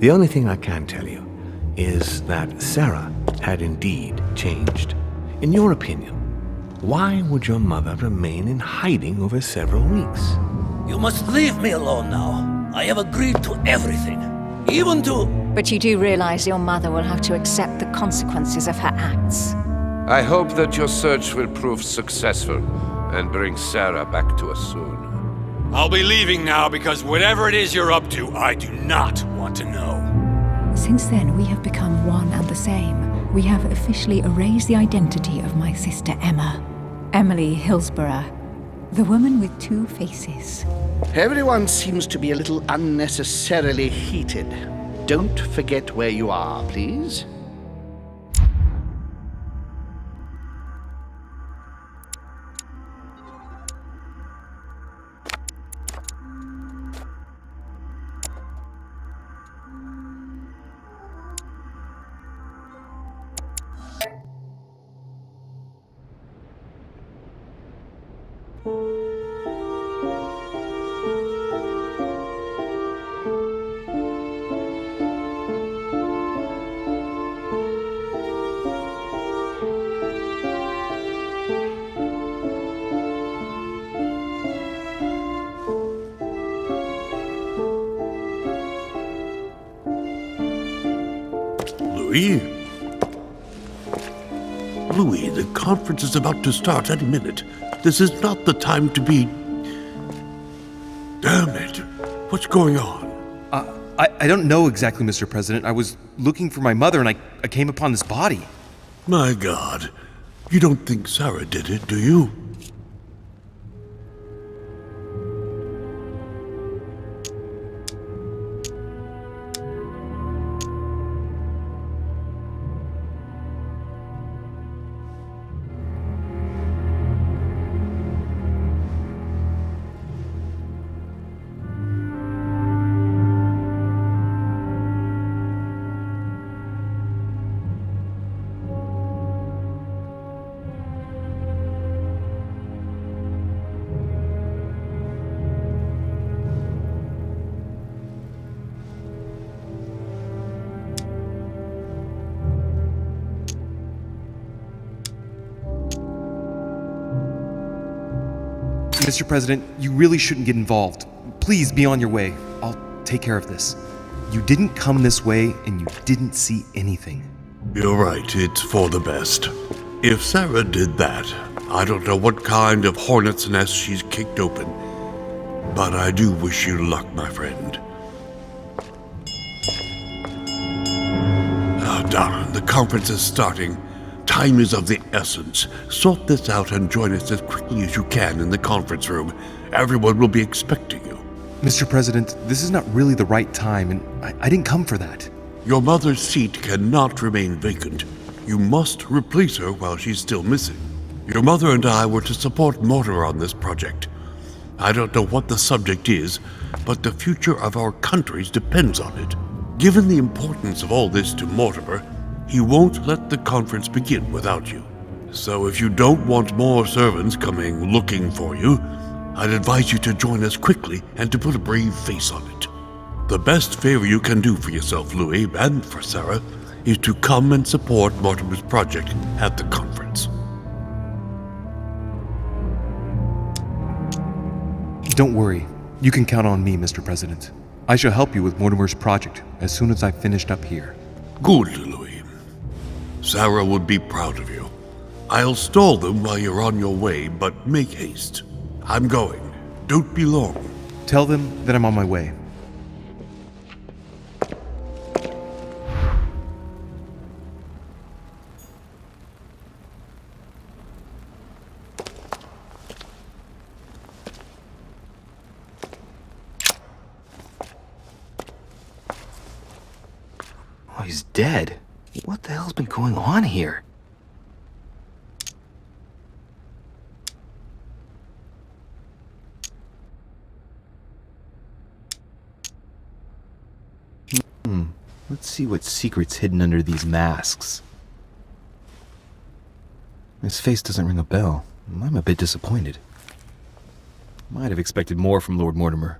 The only thing I can tell you is that Sarah had indeed changed. In your opinion, why would your mother remain in hiding over several weeks? You must leave me alone now. I have agreed to everything, even to... But you do realize your mother will have to accept the consequences of her acts. I hope that your search will prove successful and bring Sarah back to us soon. I'll be leaving now because whatever it is you're up to, I do not want to know. Since then, we have become one and the same. We have officially erased the identity of my sister Emma. Emily Hillsborough, the woman with two faces. Everyone seems to be a little unnecessarily heated. Don't forget where you are, please. Louis, the conference is about to start any minute. This is not the time to be... Damn it. What's going on? I don't know exactly, Mr. President. I was looking for my mother and I came upon this body. My God. You don't think Sarah did it, do you? Mr. President, you really shouldn't get involved. Please be on your way. I'll take care of this. You didn't come this way and you didn't see anything. You're right, it's for the best. If Sarah did that, I don't know what kind of hornet's nest she's kicked open. But I do wish you luck, my friend. Ah, darling, the conference is starting. Time is of the essence. Sort this out and join us as quickly as you can in the conference room. Everyone will be expecting you. Mr. President, this is not really the right time, and I didn't come for that. Your mother's seat cannot remain vacant. You must replace her while she's still missing. Your mother and I were to support Mortimer on this project. I don't know what the subject is, but the future of our countries depends on it. Given the importance of all this to Mortimer, he won't let the conference begin without you. So if you don't want more servants coming looking for you, I'd advise you to join us quickly and to put a brave face on it. The best favor you can do for yourself, Louis, and for Sarah, is to come and support Mortimer's project at the conference. Don't worry. You can count on me, Mr. President. I shall help you with Mortimer's project as soon as I've finished up here. Good, Louis. Sarah would be proud of you. I'll stall them while you're on your way, but make haste. I'm going. Don't be long. Tell them that I'm on my way. Oh, he's dead. What the hell's been going on here? Let's see what secret's hidden under these masks. His face doesn't ring a bell. I'm a bit disappointed. Might have expected more from Lord Mortimer.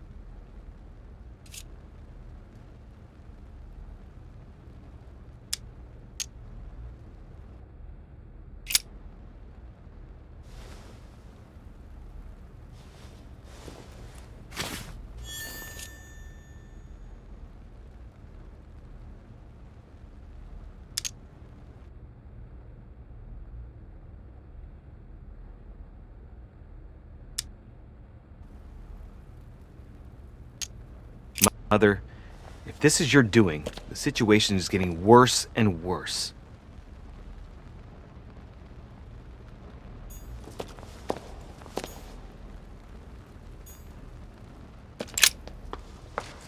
Mother, if this is your doing, the situation is getting worse and worse.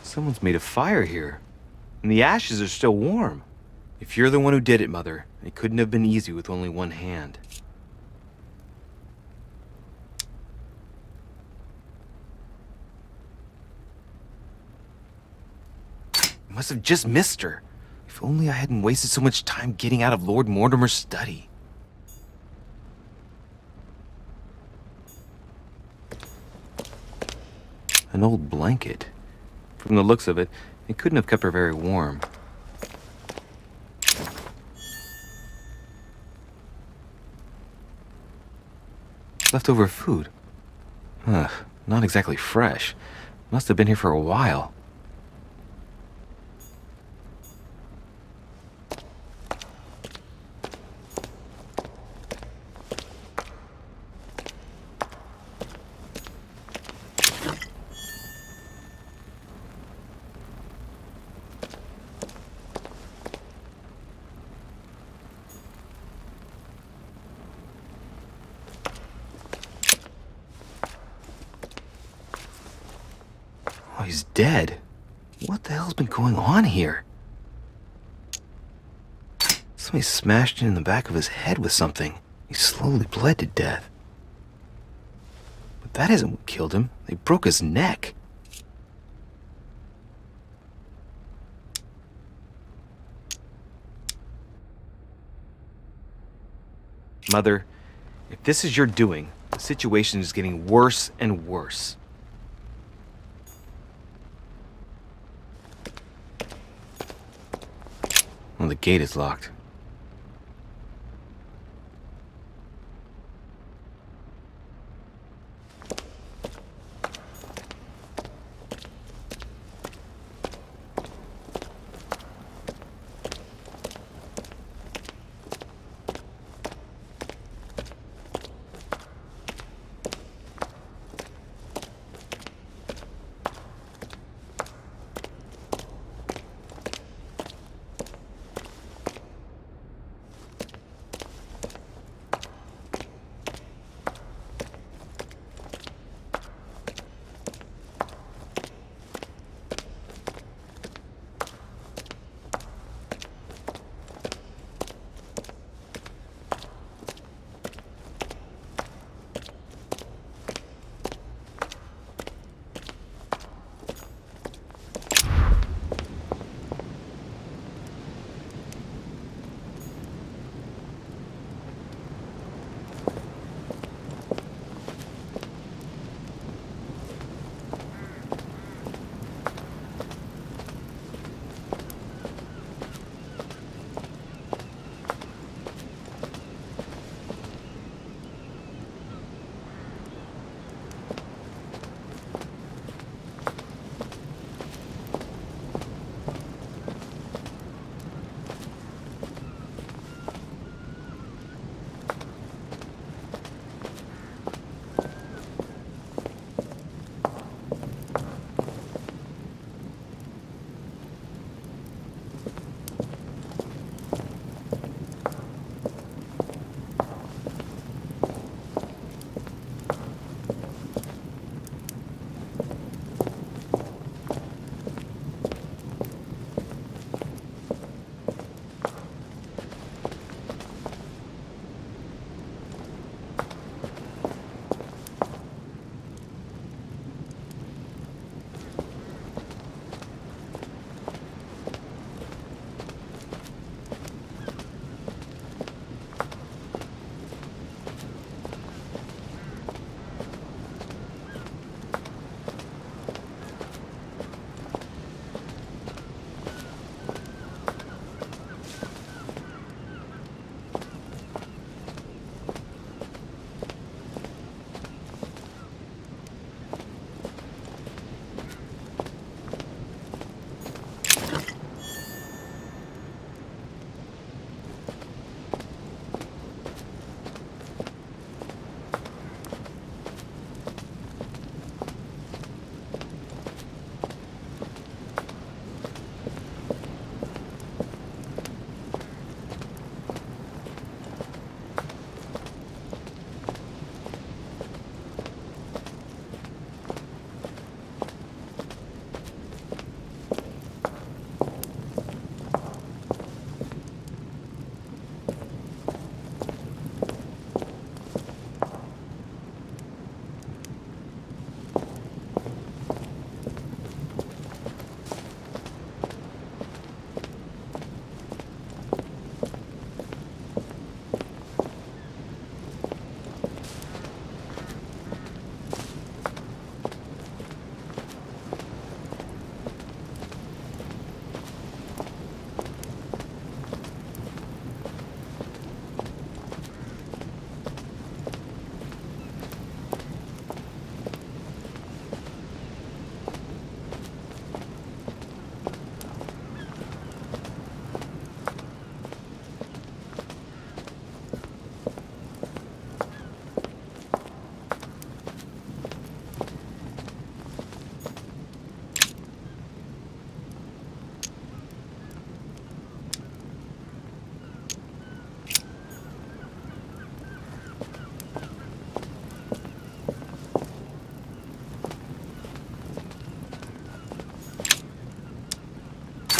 Someone's made a fire here, and the ashes are still warm. If you're the one who did it, Mother, it couldn't have been easy with only one hand. I must have just missed her. If only I hadn't wasted so much time getting out of Lord Mortimer's study. An old blanket. From the looks of it, it couldn't have kept her very warm. Leftover food. Ugh, not exactly fresh. Must have been here for a while. Oh, he's dead. What the hell's been going on here? Somebody smashed in the back of his head with something. He slowly bled to death. But that isn't what killed him. They broke his neck. Mother, if this is your doing, the situation is getting worse and worse. Well, the gate is locked.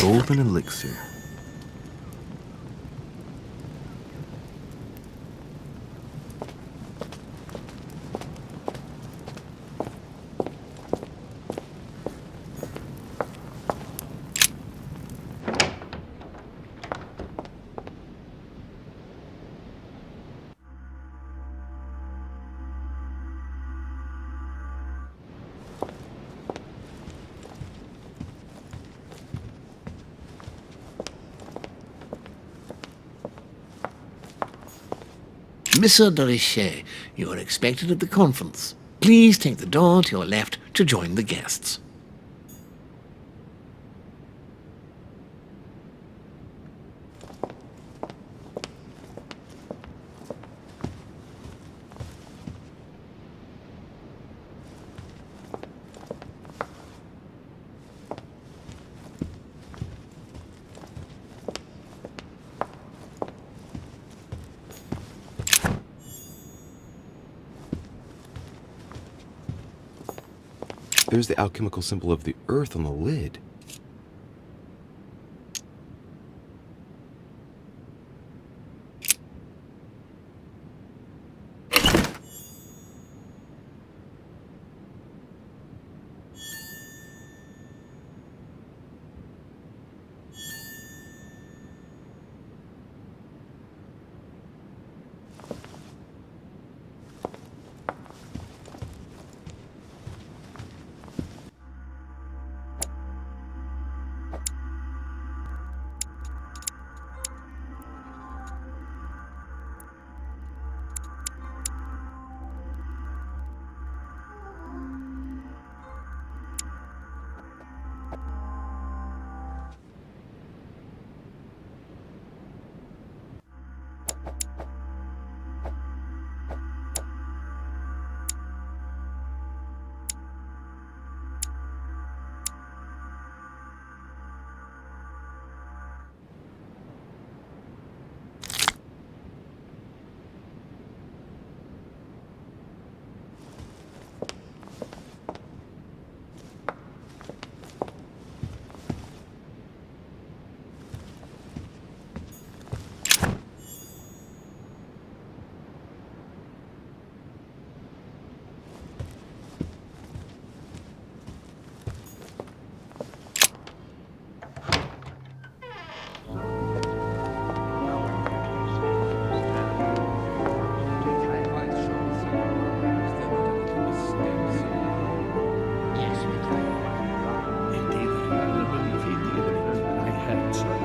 golden elixir. Monsieur de Richet, you are expected at the conference. Please take the door to your left to join the guests. There's the alchemical symbol of the earth on the lid.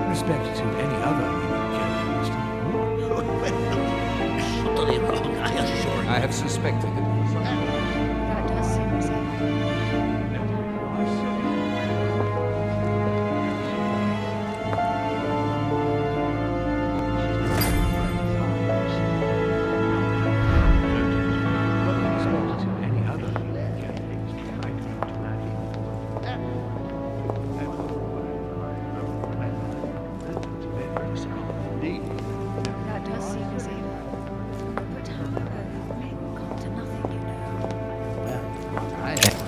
Respect to any other candidates. Totally wrong, I assure you. I have suspected it. That does seem the same. Respect to any other candidates. I do not imagine. That does seem the same. But how on earth may come to nothing, you know?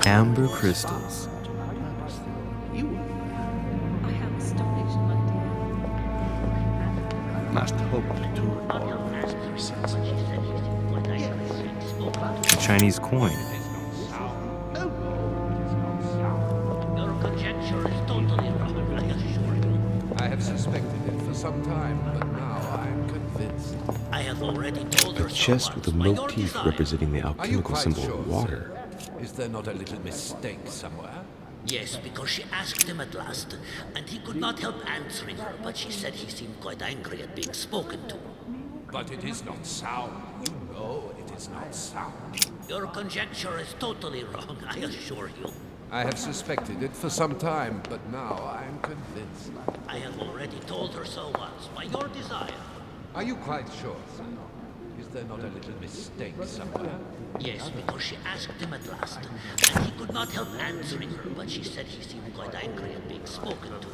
Amber crystals. I am astonished, my dear. Must hope to Chinese coin. Your conjecture is totally wrong, I assure you. I have suspected it for some time, but now I am convinced. I have already told her A so chest with a once, by your motif desire. representing the Are you alchemical quite symbol sure, of water. sir? Is there not a little mistake somewhere? Yes, because she asked him at last, and he could not help answering her, but she said he seemed quite angry at being spoken to. But it is not sound. You know it is not sound. Your conjecture is totally wrong, I assure you. I have suspected it for some time, but now I am convinced. I have already told her so once, by your desire. Are you quite sure, sir? Is there not a little mistake somewhere? Yes, because she asked him at last, and he could not help answering her, but she said he seemed quite angry at being spoken to.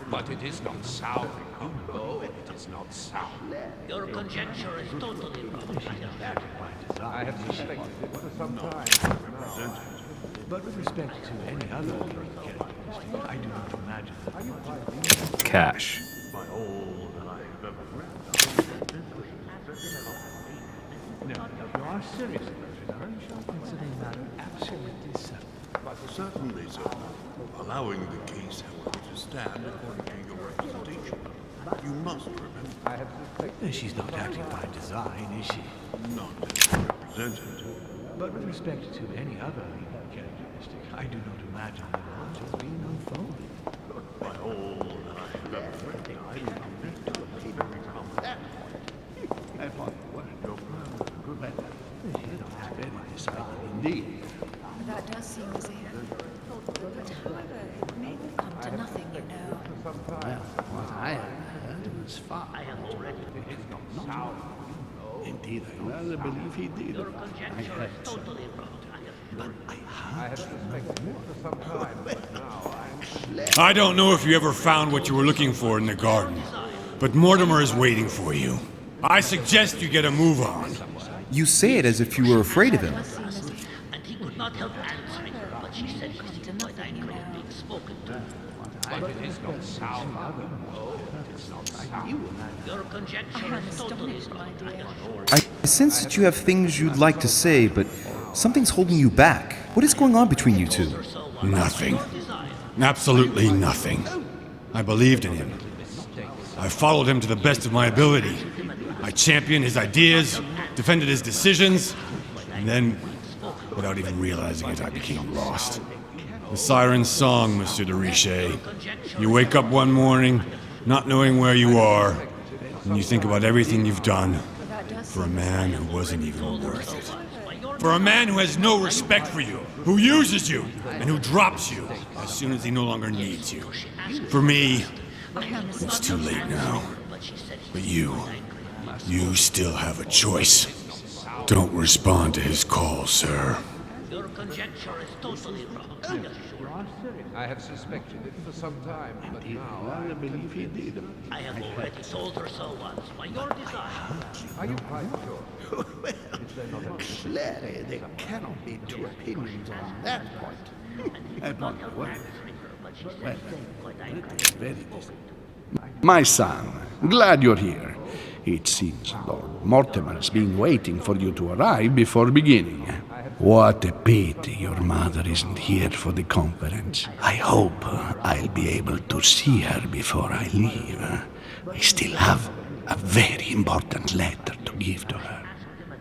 But it is not sound. You know it is not sound. Your conjecture is totally wrong, I assure you. I have suspected it for some time. But with respect to any other candidates, I do not imagine. imagine Cash. Now, if you are serious about it, aren't you considering that absolutely settled? Certainly, sir. Allowing the case, however, to stand according to your representation. You must remember. She's not acting by design, is she? Not as represented. But with respect to any other leading characteristic, I do not imagine that much has been unfolded. By all that I have ever read, I am convinced to a very common. Upon your word, your plan was a good matter. She don't have any decided indeed. That does seem as if. But however, it may have come to nothing, you know. Well, what I have heard was far. I have already. Indeed, I rather believe he did. Your I conjecture heard is so. totally wrong. I don't know if you ever found what you were looking for in the garden, but Mortimer is waiting for you. I suggest you get a move on. You say it as if you were afraid of him. And he could not help answering her, but she said he seemed quite angry at being spoken to. Your conjecture is totally wrong. I sense that you have things you'd like to say, but something's holding you back. What is going on between you two? Nothing. Absolutely nothing. I believed in him. I followed him to the best of my ability. I championed his ideas, defended his decisions, and then, without even realizing it, I became lost. The siren's song, Monsieur de Richet. You wake up one morning, not knowing where you are, and you think about everything you've done for a man who wasn't even worth it. For a man who has no respect for you, who uses you, and who drops you as soon as he no longer needs you. For me, it's too late now. But you still have a choice. Don't respond to his call, sir. Your conjecture is totally wrong. I have suspected it for some time, but now I believe he did. I have already told her so once. By your desire. Are you quite sure? Clearly, there cannot be two opinions on that point. Upon your word. Well, it is very distant. My son, glad you're here. It seems Lord Mortimer's been waiting for you to arrive before beginning. What a pity your mother isn't here for the conference. I hope I'll be able to see her before I leave. I still have a very important letter to give to her.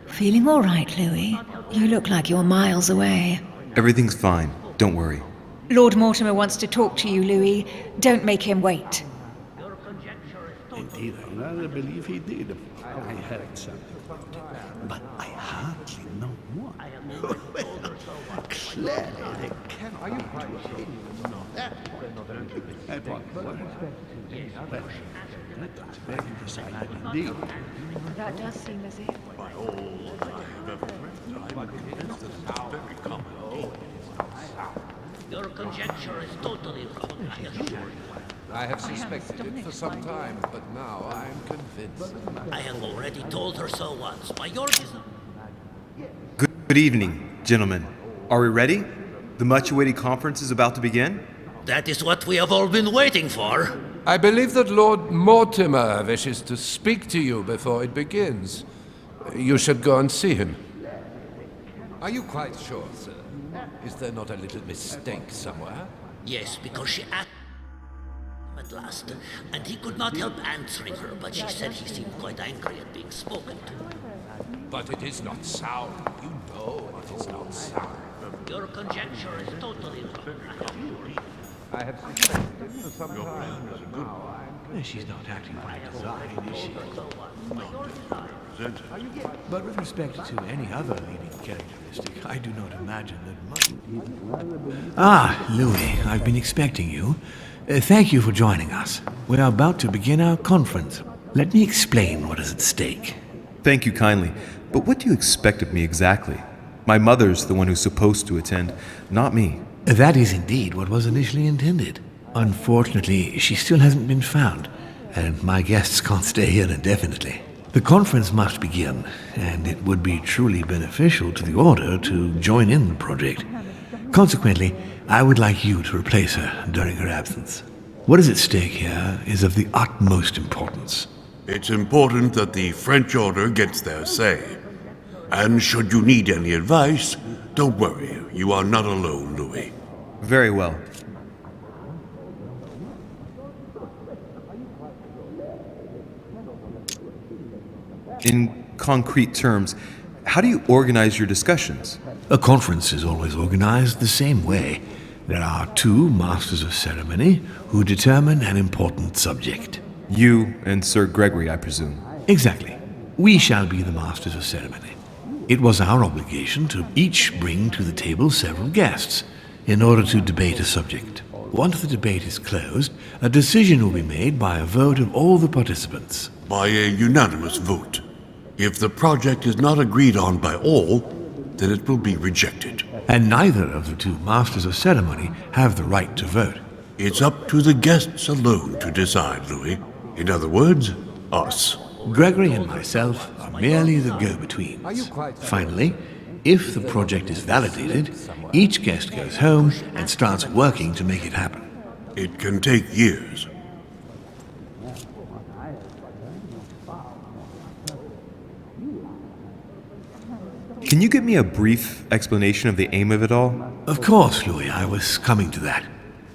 Feeling all right, Louis? You look like you're miles away. Everything's fine. Don't worry. Lord Mortimer wants to talk to you, Louis. Don't make him wait. Indeed, I rather believe he did. I heard something about it, but I hardly know what. Well, clearly there cannot be two opinions on that point. Upon your word. Well, that's very decided indeed. That does seem as if. By all that I have ever read, I am convinced that it is very common. Your conjecture is totally wrong. I assure you. I have suspected it for some time, but now I am convinced. I have already told her so once. By your desire. Good evening, gentlemen. Are we ready? The much-awaited conference is about to begin? That is what we have all been waiting for. I believe that Lord Mortimer wishes to speak to you before it begins. You should go and see him. Are you quite sure, sir? Is there not a little mistake somewhere? Yes, because she asked him at last, and he could not help answering her, but she said he seemed quite angry at being spoken to. But it is not sound. You know it is not sound. Your conjecture is totally wrong. I assure you. I have suspected it for some time, but now I am She's not acting by design, is she? By your desire. But with respect to any other leading characteristic, I do not imagine that much. Ah, Louis, I've been expecting you. Thank you for joining us. We are about to begin our conference. Let me explain what is at stake. Thank you kindly. But what do you expect of me exactly? My mother's the one who's supposed to attend, not me. That is indeed what was initially intended. Unfortunately, she still hasn't been found, and my guests can't stay here indefinitely. The conference must begin, and it would be truly beneficial to the Order to join in the project. Consequently, I would like you to replace her during her absence. What is at stake here is of the utmost importance. It's important that the French order gets their say. And should you need any advice, don't worry, you are not alone, Louis. Very well. In concrete terms, how do you organize your discussions? A conference is always organized the same way. There are two masters of ceremony who determine an important subject. You and Sir Gregory, I presume. Exactly. We shall be the masters of ceremony. It was our obligation to each bring to the table several guests in order to debate a subject. Once the debate is closed, a decision will be made by a vote of all the participants. By a unanimous vote. If the project is not agreed on by all, then it will be rejected. And neither of the two masters of ceremony have the right to vote. It's up to the guests alone to decide, Louis. In other words, us. Gregory and myself are merely the go-betweens. Finally, if the project is validated, each guest goes home and starts working to make it happen. It can take years. Can you give me a brief explanation of the aim of it all? Of course, Louis, I was coming to that.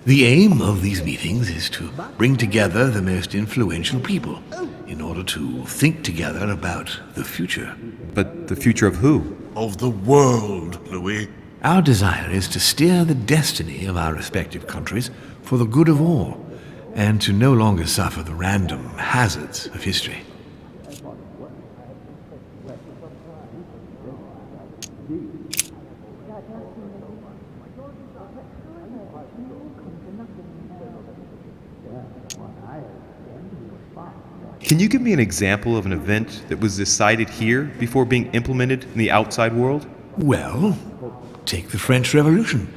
The aim of these meetings is to bring together the most influential people in order to think together about the future. But the future of who? Of the world, Louis. Our desire is to steer the destiny of our respective countries for the good of all, and to no longer suffer the random hazards of history. Can you give me an example of an event that was decided here before being implemented in the outside world? Well, take the French Revolution.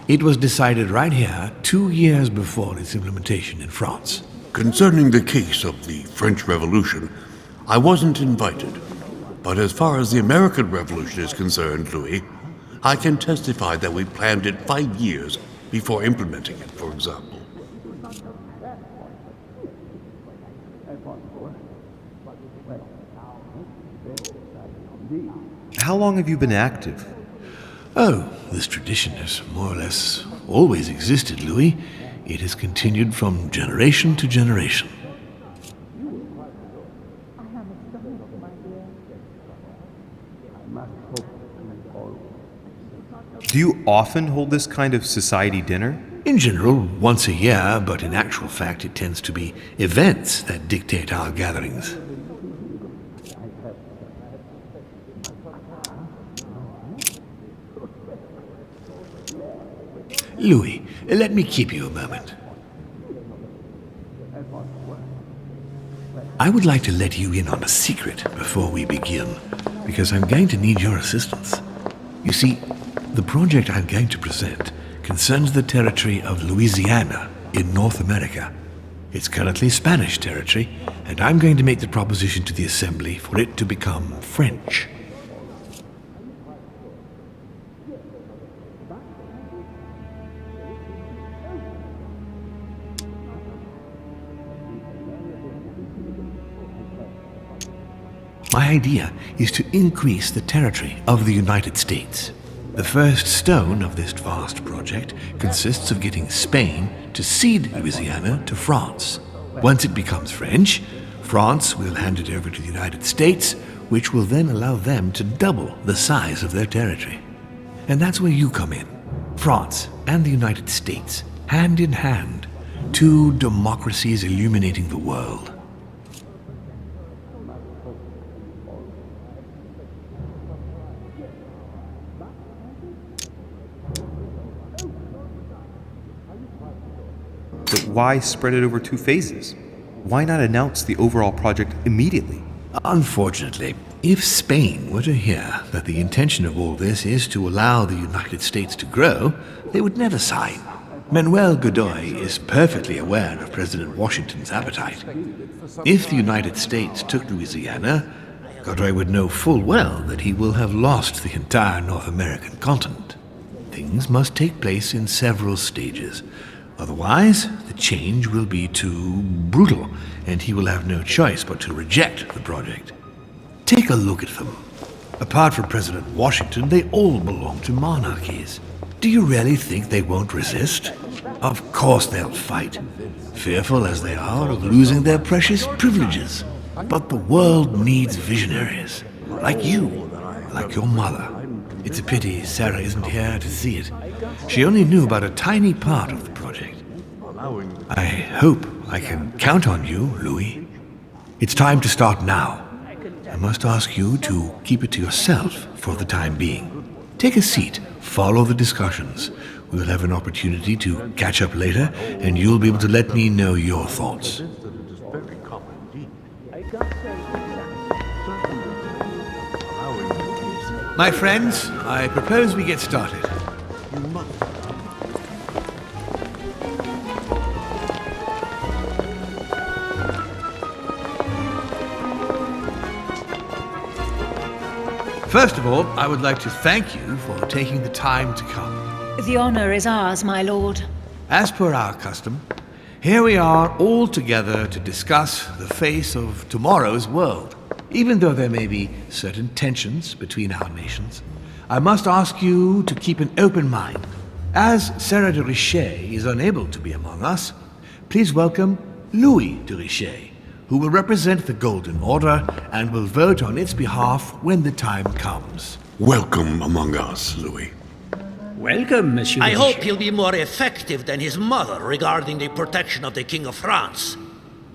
It was decided right here 2 years before its implementation in France. Concerning the case of the French Revolution, I wasn't invited. But as far as the American Revolution is concerned, Louis, I can testify that we planned it 5 years before implementing it, for example. How long have you been active? Oh, this tradition has more or less always existed, Louis. It has continued from generation to generation. Do you often hold this kind of society dinner? In general, once a year, but in actual fact it tends to be events that dictate our gatherings. Louis, let me keep you a moment. I would like to let you in on a secret before we begin, because I'm going to need your assistance. You see, the project I'm going to present concerns the territory of Louisiana in North America. It's currently Spanish territory, and I'm going to make the proposition to the Assembly for it to become French. My idea is to increase the territory of the United States. The first stone of this vast project consists of getting Spain to cede Louisiana to France. Once it becomes French, France will hand it over to the United States, which will then allow them to double the size of their territory. And that's where you come in. France and the United States, hand in hand, two democracies illuminating the world. But why spread it over 2 phases? Why not announce the overall project immediately? Unfortunately, if Spain were to hear that the intention of all this is to allow the United States to grow, they would never sign. Manuel Godoy is perfectly aware of President Washington's appetite. If the United States took Louisiana, Godoy would know full well that he will have lost the entire North American continent. Things must take place in several stages. Otherwise, the change will be too brutal, and he will have no choice but to reject the project. Take a look at them. Apart from President Washington, they all belong to monarchies. Do you really think they won't resist? Of course they'll fight, fearful as they are of losing their precious privileges. But the world needs visionaries, like you, like your mother. It's a pity Sarah isn't here to see it. She only knew about a tiny part of the project. I hope I can count on you, Louis. It's time to start now. I must ask you to keep it to yourself for the time being. Take a seat, follow the discussions. We will have an opportunity to catch up later, and you'll be able to let me know your thoughts. My friends, I propose we get started. First of all, I would like to thank you for taking the time to come. The honor is ours, my lord. As per our custom, here we are all together to discuss the face of tomorrow's world. Even though there may be certain tensions between our nations, I must ask you to keep an open mind. As Sarah de Richet is unable to be among us, please welcome Louis de Richet, who will represent the Golden Order and will vote on its behalf when the time comes. Welcome among us, Louis. Welcome, Monsieur. I hope he'll be more effective than his mother regarding the protection of the King of France.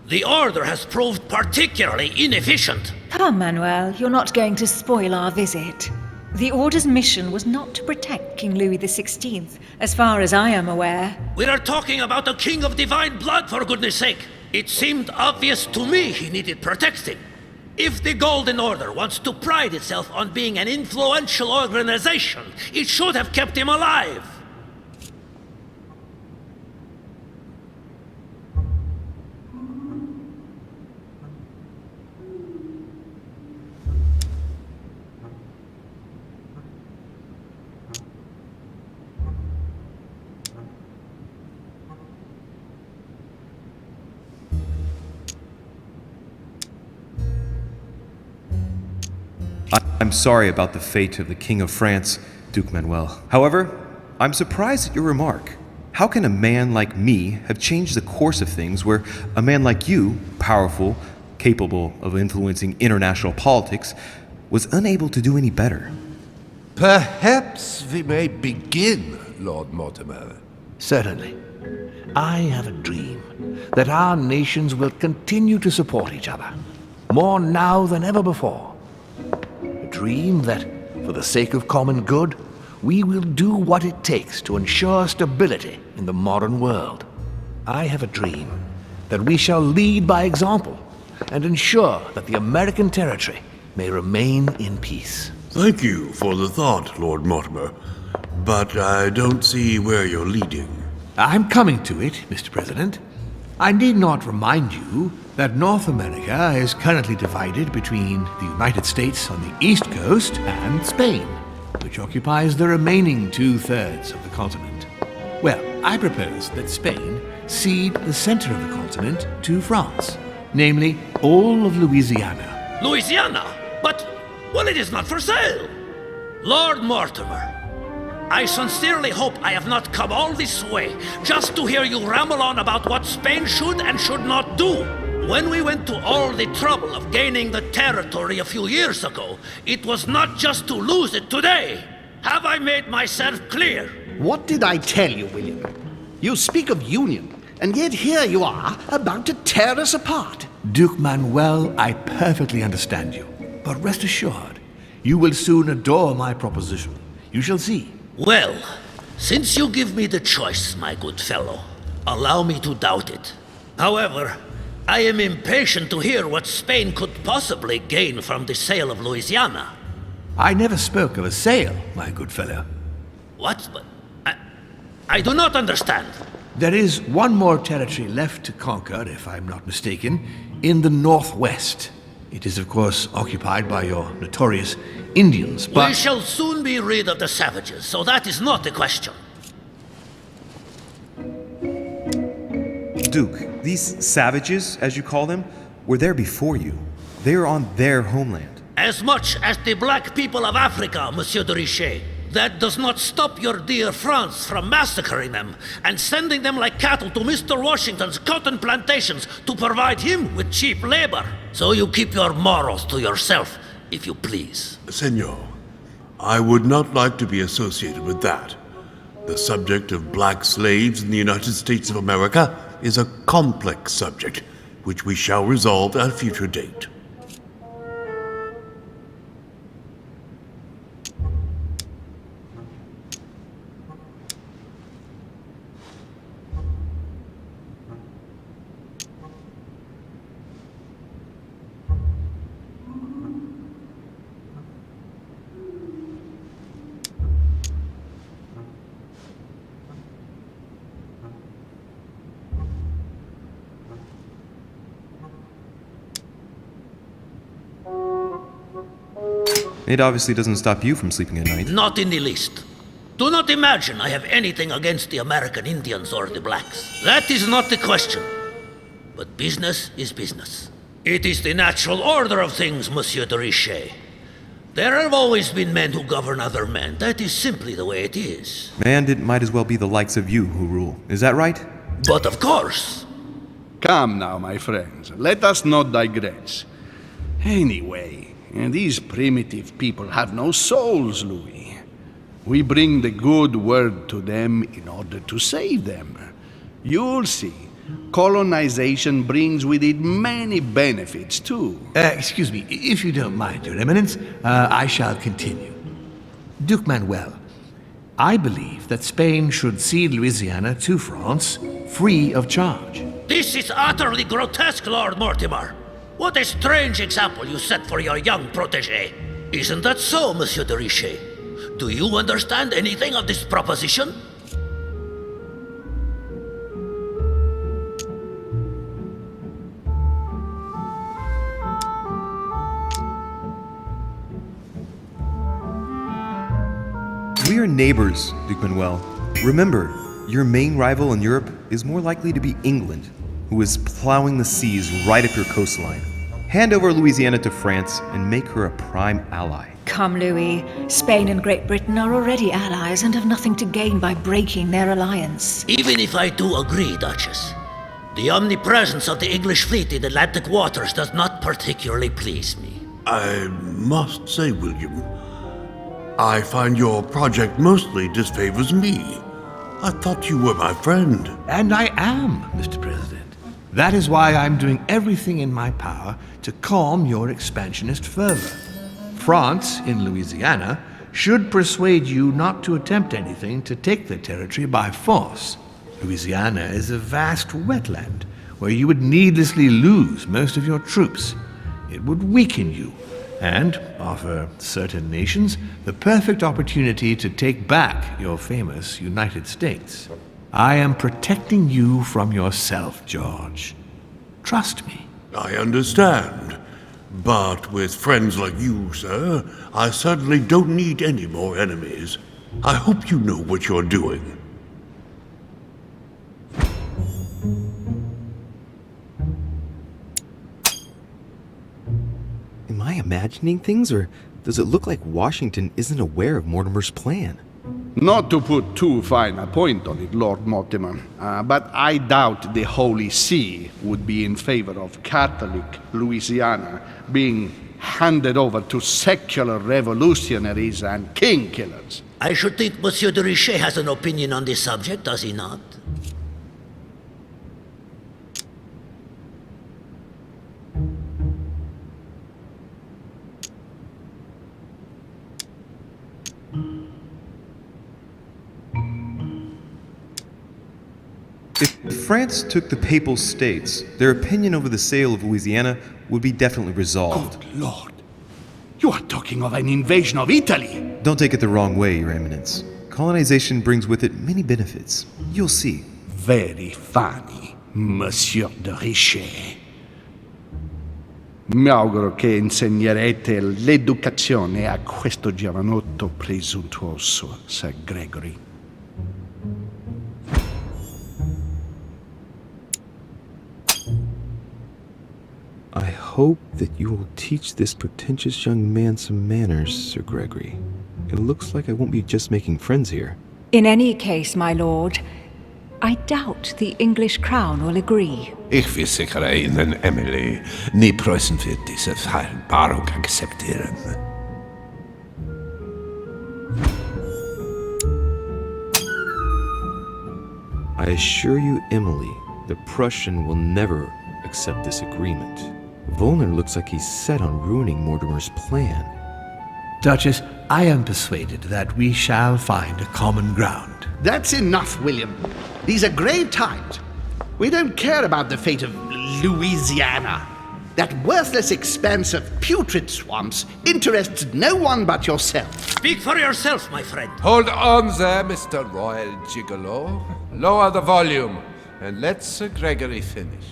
The Order has proved particularly inefficient. Come, Manuel, you're not going to spoil our visit. The Order's mission was not to protect King Louis XVI, as far as I am aware. We are talking about a king of divine blood, for goodness sake. It seemed obvious to me he needed protecting. If the Golden Order wants to pride itself on being an influential organization, it should have kept him alive. I'm sorry about the fate of the King of France, Duke Manuel. However, I'm surprised at your remark. How can a man like me have changed the course of things where a man like you, powerful, capable of influencing international politics, was unable to do any better? Perhaps we may begin, Lord Mortimer. Certainly. I have a dream that our nations will continue to support each other, more now than ever before. Dream that, for the sake of common good, we will do what it takes to ensure stability in the modern world. I have a dream that we shall lead by example and ensure that the American territory may remain in peace. Thank you for the thought, Lord Mortimer, but I don't see where you're leading. I'm coming to it, Mr. President. I need not remind you that North America is currently divided between the United States on the east coast and Spain, which occupies the remaining 2/3 of the continent. Well, I propose that Spain cede the center of the continent to France, namely all of Louisiana. Louisiana? But, well, it is not for sale. Lord Mortimer, I sincerely hope I have not come all this way just to hear you ramble on about what Spain should and should not do. When we went to all the trouble of gaining the territory a few years ago, it was not just to lose it today. Have I made myself clear? What did I tell you, William? You speak of union, and yet here you are, about to tear us apart. Duke Manuel, I perfectly understand you. But rest assured, you will soon adore my proposition. You shall see. Well, since you give me the choice, my good fellow, allow me to doubt it. However, I am impatient to hear what Spain could possibly gain from the sale of Louisiana. I never spoke of a sale, my good fellow. What? I do not understand. There is one more territory left to conquer, if I'm not mistaken, in the northwest. It is, of course, occupied by your notorious Indians, but... We shall soon be rid of the savages, so that is not the question. Duke, these savages, as you call them, were there before you. They are on their homeland. As much as the black people of Africa, Monsieur de Richet. That does not stop your dear France from massacring them and sending them like cattle to Mr. Washington's cotton plantations to provide him with cheap labor. So you keep your morals to yourself, if you please. Senor, I would not like to be associated with that. The subject of black slaves in the United States of America is a complex subject, which we shall resolve at a future date. It obviously doesn't stop you from sleeping at night. Not in the least. Do not imagine I have anything against the American Indians or the blacks. That is not the question. But business is business. It is the natural order of things, Monsieur de Richet. There have always been men who govern other men. That is simply the way it is. And it might as well be the likes of you who rule. Is that right? But of course. Come now, my friends. Let us not digress. Anyway, these primitive people have no souls, Louis. We bring the good word to them in order to save them. You'll see. Colonization brings with it many benefits, too. Excuse me, if you don't mind, Your Eminence, I shall continue. Duke Manuel, I believe that Spain should cede Louisiana to France free of charge. This is utterly grotesque, Lord Mortimer. What a strange example you set for your young protégé. Isn't that so, Monsieur de Richet? Do you understand anything of this proposition? We are neighbors, Duke Manuel. Remember, your main rival in Europe is more likely to be England, who is plowing the seas right up your coastline. Hand over Louisiana to France and make her a prime ally. Come, Louis. Spain and Great Britain are already allies and have nothing to gain by breaking their alliance. Even if I do agree, Duchess, the omnipresence of the English fleet in Atlantic waters does not particularly please me. I must say, William, I find your project mostly disfavors me. I thought you were my friend. And I am, Mr. President. That is why I'm doing everything in my power to calm your expansionist fervor. France, in Louisiana, should persuade you not to attempt anything to take the territory by force. Louisiana is a vast wetland where you would needlessly lose most of your troops. It would weaken you and offer certain nations the perfect opportunity to take back your famous United States. I am protecting you from yourself, George. Trust me. I understand. But with friends like you, sir, I certainly don't need any more enemies. I hope you know what you're doing. Am I imagining things, or does it look like Washington isn't aware of Mortimer's plan? Not to put too fine a point on it, Lord Mortimer, but I doubt the Holy See would be in favor of Catholic Louisiana being handed over to secular revolutionaries and king killers. I should think Monsieur de Richet has an opinion on this subject, does he not? If France took the Papal States, their opinion over the sale of Louisiana would be definitely resolved. Good Lord. You are talking of an invasion of Italy. Don't take it the wrong way, Your Eminence. Colonization brings with it many benefits. You'll see. Very funny, Monsieur de Richet. Mi auguro che insegnerete l'educazione a questo giovanotto presuntuoso, Sir Gregory. hope that you will teach this pretentious young man some manners, Sir Gregory. It looks like I won't be just making friends here. In any case, my lord, I doubt the English crown will agree. Ich versichere Ihnen, Emily, nie Preußen wird diese Vereinbarung akzeptieren. I assure you, Emily, the Prussian will never accept this agreement. Volner looks like he's set on ruining Mortimer's plan. Duchess, I am persuaded that we shall find a common ground. That's enough, William. These are grave times. We don't care about the fate of Louisiana. That worthless expanse of putrid swamps interests no one but yourself. Speak for yourself, my friend. Hold on there, Mr. Royal Gigolo. Lower the volume, and let Sir Gregory finish.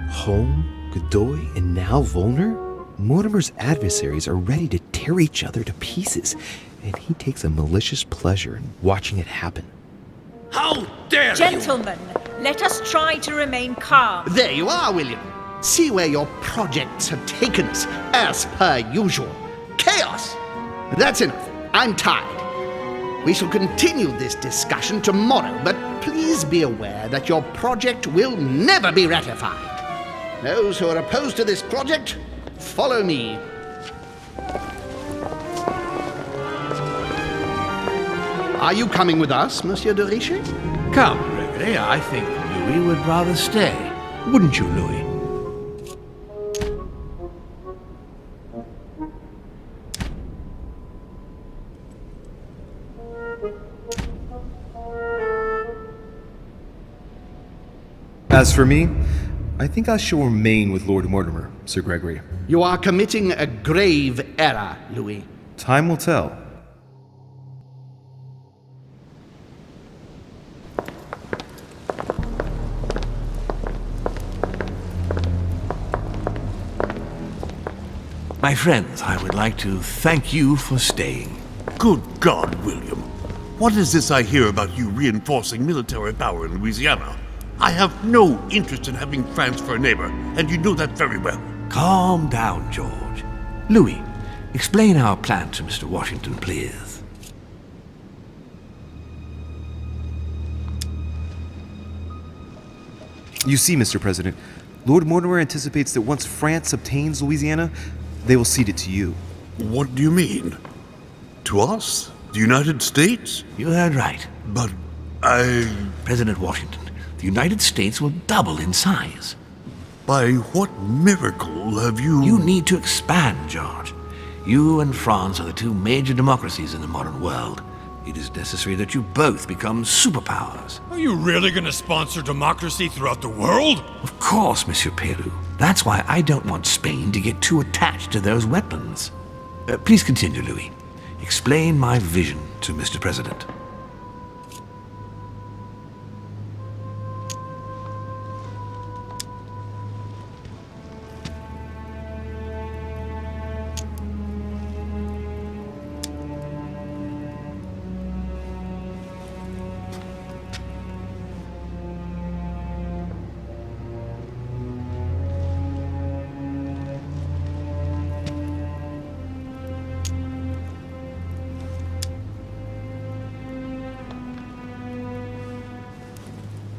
Holm, Godoy, and now Volner? Mortimer's adversaries are ready to tear each other to pieces, and he takes a malicious pleasure in watching it happen. How dare you! Gentlemen, let us try to remain calm. There you are, William. See where your projects have taken us, as per usual. Chaos! That's enough. I'm tired. We shall continue this discussion tomorrow, but please be aware that your project will never be ratified. Those who are opposed to this project, follow me. Are you coming with us, Monsieur de Richet? Come, Gregory, I think Louis would rather stay. Wouldn't you, Louis? As for me, I think I shall remain with Lord Mortimer, Sir Gregory. You are committing a grave error, Louis. Time will tell. My friends, I would like to thank you for staying. Good God, William. What is this I hear about you reinforcing military power in Louisiana? I have no interest in having France for a neighbor, and you know that very well. Calm down, George. Louis, explain our plan to Mr. Washington, please. You see, Mr. President, Lord Mortimer anticipates that once France obtains Louisiana, they will cede it to you. What do you mean? To us? The United States? You heard right. But President Washington, the United States will double in size. By what miracle have you... You need to expand, George. You and France are the two major democracies in the modern world. It is necessary that you both become superpowers. Are you really going to sponsor democracy throughout the world? Of course, Monsieur Peru. That's why I don't want Spain to get too attached to those weapons. Please continue, Louis. Explain my vision to Mr. President.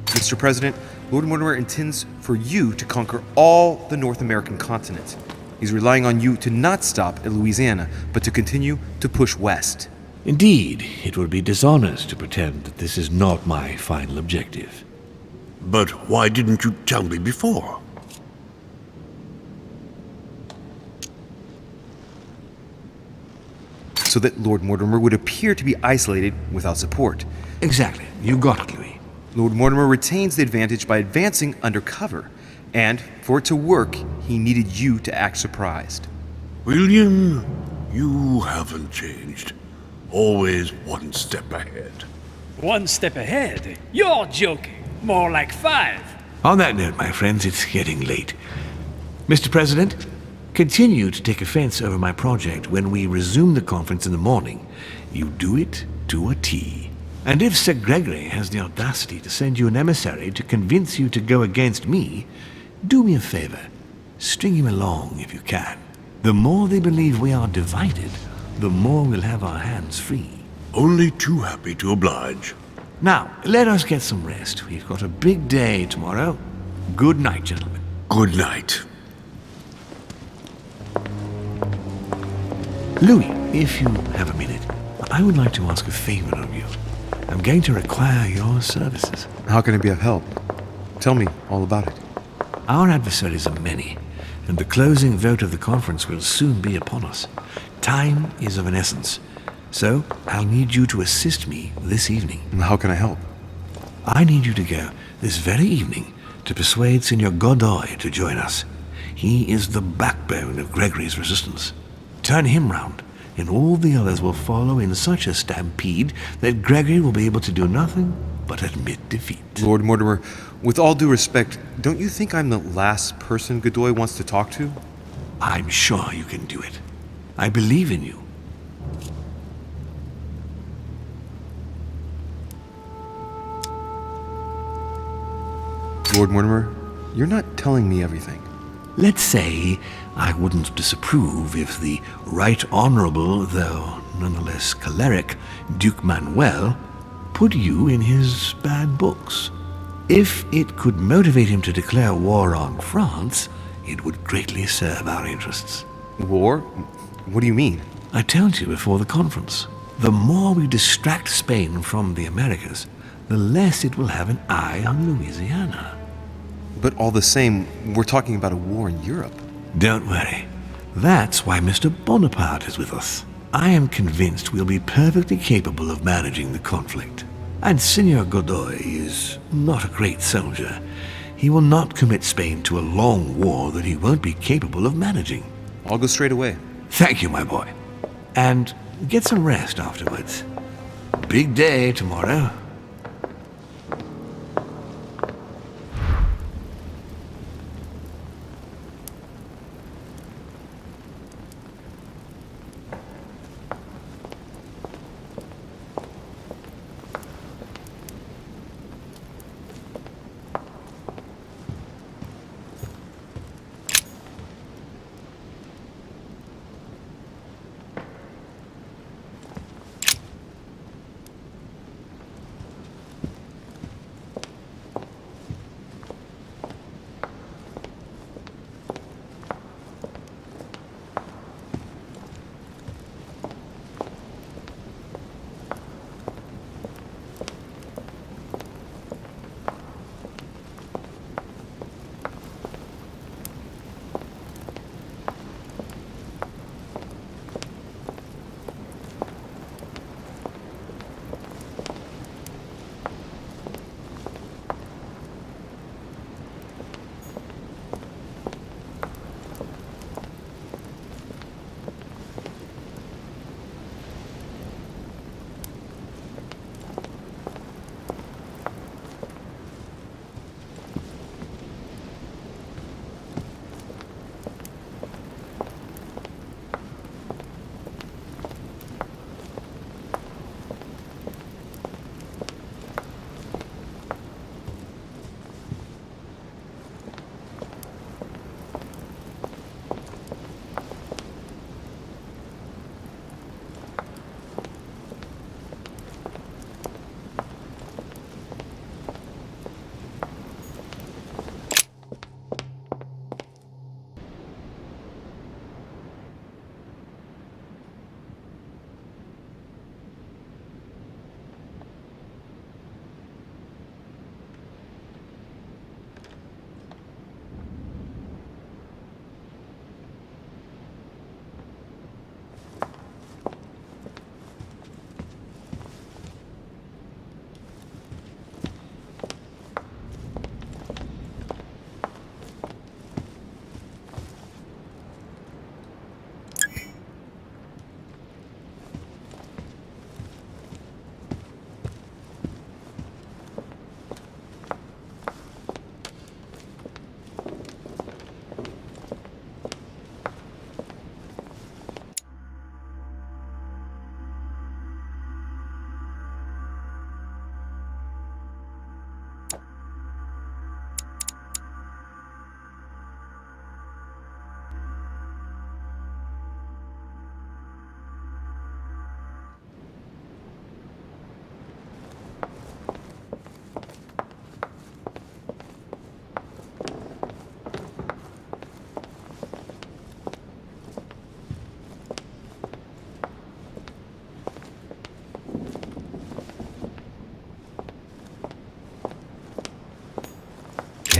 Mr. President, Lord Mortimer intends for you to conquer all the North American continent. He's relying on you to not stop at Louisiana, but to continue to push west. Indeed, it would be dishonest to pretend that this is not my final objective. But why didn't you tell me before? So that Lord Mortimer would appear to be isolated without support. Exactly. You got it, Louis. Lord Mortimer retains the advantage by advancing undercover, and for it to work, he needed you to act surprised. William, you haven't changed. Always one step ahead. One step ahead? You're joking. More like 5. On that note, my friends, it's getting late. Mr. President, continue to take offense over my project when we resume the conference in the morning. You do it to a T. And if Sir Gregory has the audacity to send you an emissary to convince you to go against me, do me a favor. String him along if you can. The more they believe we are divided, the more we'll have our hands free. Only too happy to oblige. Now, let us get some rest. We've got a big day tomorrow. Good night, gentlemen. Good night. Louis, if you have a minute, I would like to ask a favor of you. I'm going to require your services. How can I be of help? Tell me all about it. Our adversaries are many, and the closing vote of the conference will soon be upon us. Time is of an essence, so I'll need you to assist me this evening. How can I help? I need you to go this very evening to persuade Signor Godoy to join us. He is the backbone of Gregory's resistance. Turn him round, and all the others will follow in such a stampede that Gregory will be able to do nothing but admit defeat. Lord Mortimer, with all due respect, don't you think I'm the last person Godoy wants to talk to? I'm sure you can do it. I believe in you. Lord Mortimer, you're not telling me everything. Let's say I wouldn't disapprove if the Right Honorable, though nonetheless choleric, Duke Manuel put you in his bad books. If it could motivate him to declare war on France, it would greatly serve our interests. War? What do you mean? I told you before the conference. The more we distract Spain from the Americas, the less it will have an eye on Louisiana. But all the same, we're talking about a war in Europe. Don't worry. That's why Mr. Bonaparte is with us. I am convinced we'll be perfectly capable of managing the conflict. And Signor Godoy is not a great soldier. He will not commit Spain to a long war that he won't be capable of managing. I'll go straight away. Thank you, my boy. And get some rest afterwards. Big day tomorrow.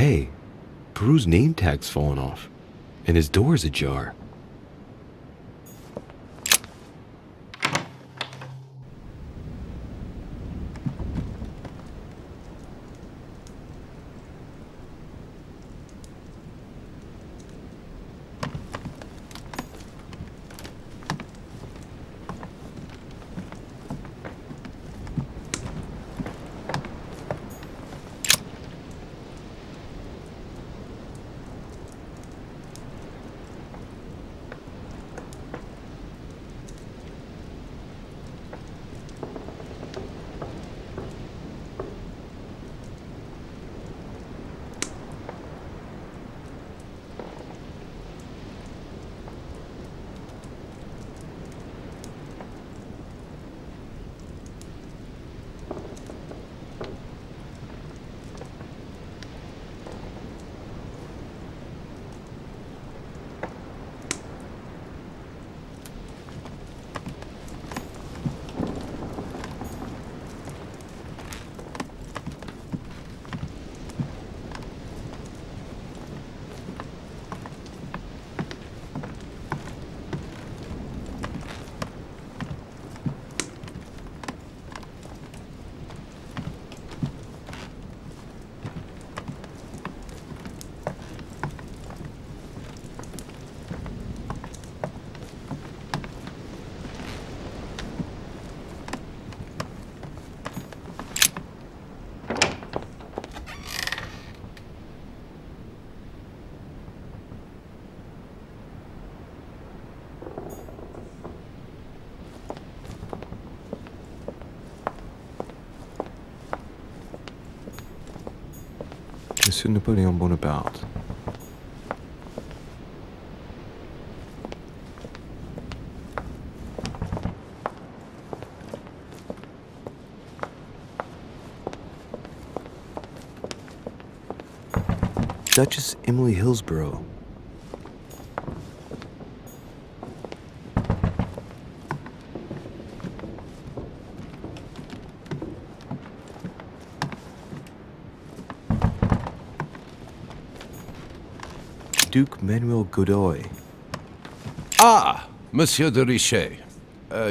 hey, Peru's name tag's fallen off, and his door's ajar. Monsieur Napoléon Bonaparte. Duchess Emily Hillsborough. Duke Manuel Godoy. Ah, Monsieur de Richet.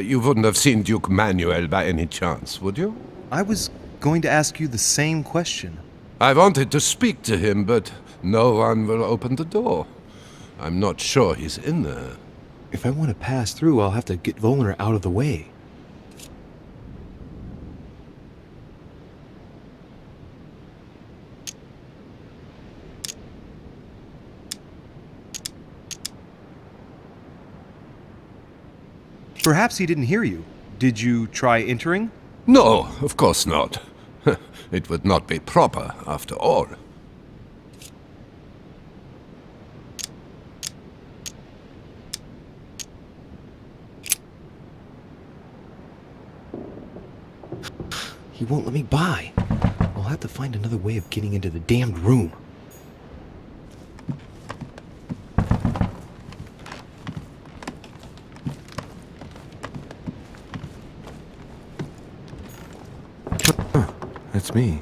You wouldn't have seen Duke Manuel by any chance, would you? I was going to ask you the same question. I wanted to speak to him, but no one will open the door. I'm not sure he's in there. If I want to pass through, I'll have to get Volner out of the way. Perhaps he didn't hear you. Did you try entering? No, of course not. It would not be proper, after all. He won't let me by. I'll have to find another way of getting into the damned room. That's me.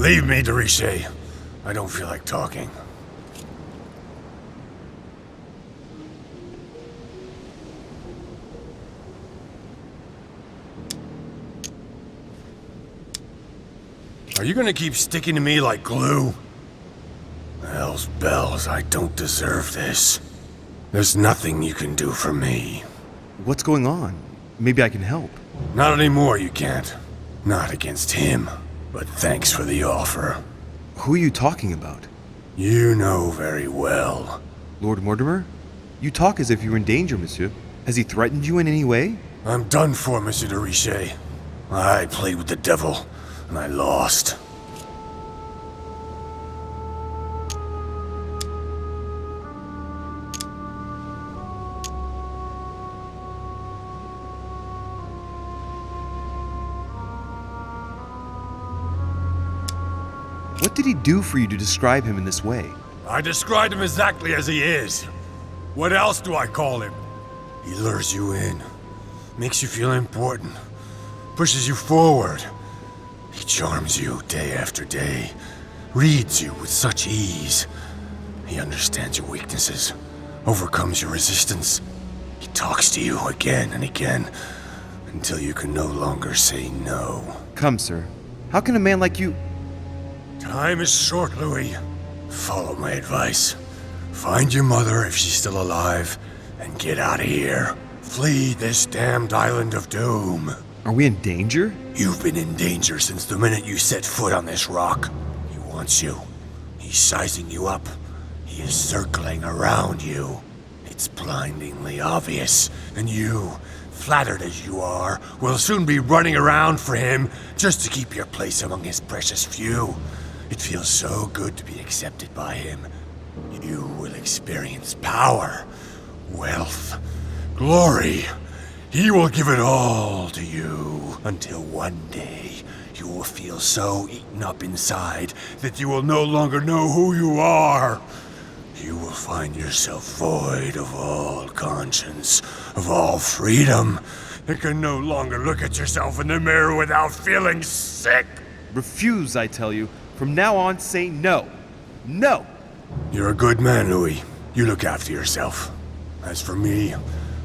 Leave me, Deriche. I don't feel like talking. Are you gonna keep sticking to me like glue? Hell's bells, I don't deserve this. There's nothing you can do for me. What's going on? Maybe I can help. Not anymore, you can't. Not against him. But thanks for the offer. Who are you talking about? You know very well. Lord Mortimer? You talk as if you were in danger, monsieur. Has he threatened you in any way? I'm done for, Monsieur de Richet. I played with the devil, and I lost. What did he do for you to describe him in this way? I described him exactly as he is. What else do I call him? He lures you in, makes you feel important, pushes you forward. He charms you day after day, reads you with such ease. He understands your weaknesses, overcomes your resistance. He talks to you again and again, until you can no longer say no. Come, sir. How can a man like you... Time is short, Louis. Follow my advice. Find your mother if she's still alive, and get out of here. Flee this damned island of doom. Are we in danger? You've been in danger since the minute you set foot on this rock. He wants you. He's sizing you up. He is circling around you. It's blindingly obvious, and you, flattered as you are, will soon be running around for him just to keep your place among his precious few. It feels so good to be accepted by him. You will experience power, wealth, glory. He will give it all to you until one day you will feel so eaten up inside that you will no longer know who you are. You will find yourself void of all conscience, of all freedom, and can no longer look at yourself in the mirror without feeling sick. Refuse, I tell you. From now on, say no. No! You're a good man, Louis. You look after yourself. As for me,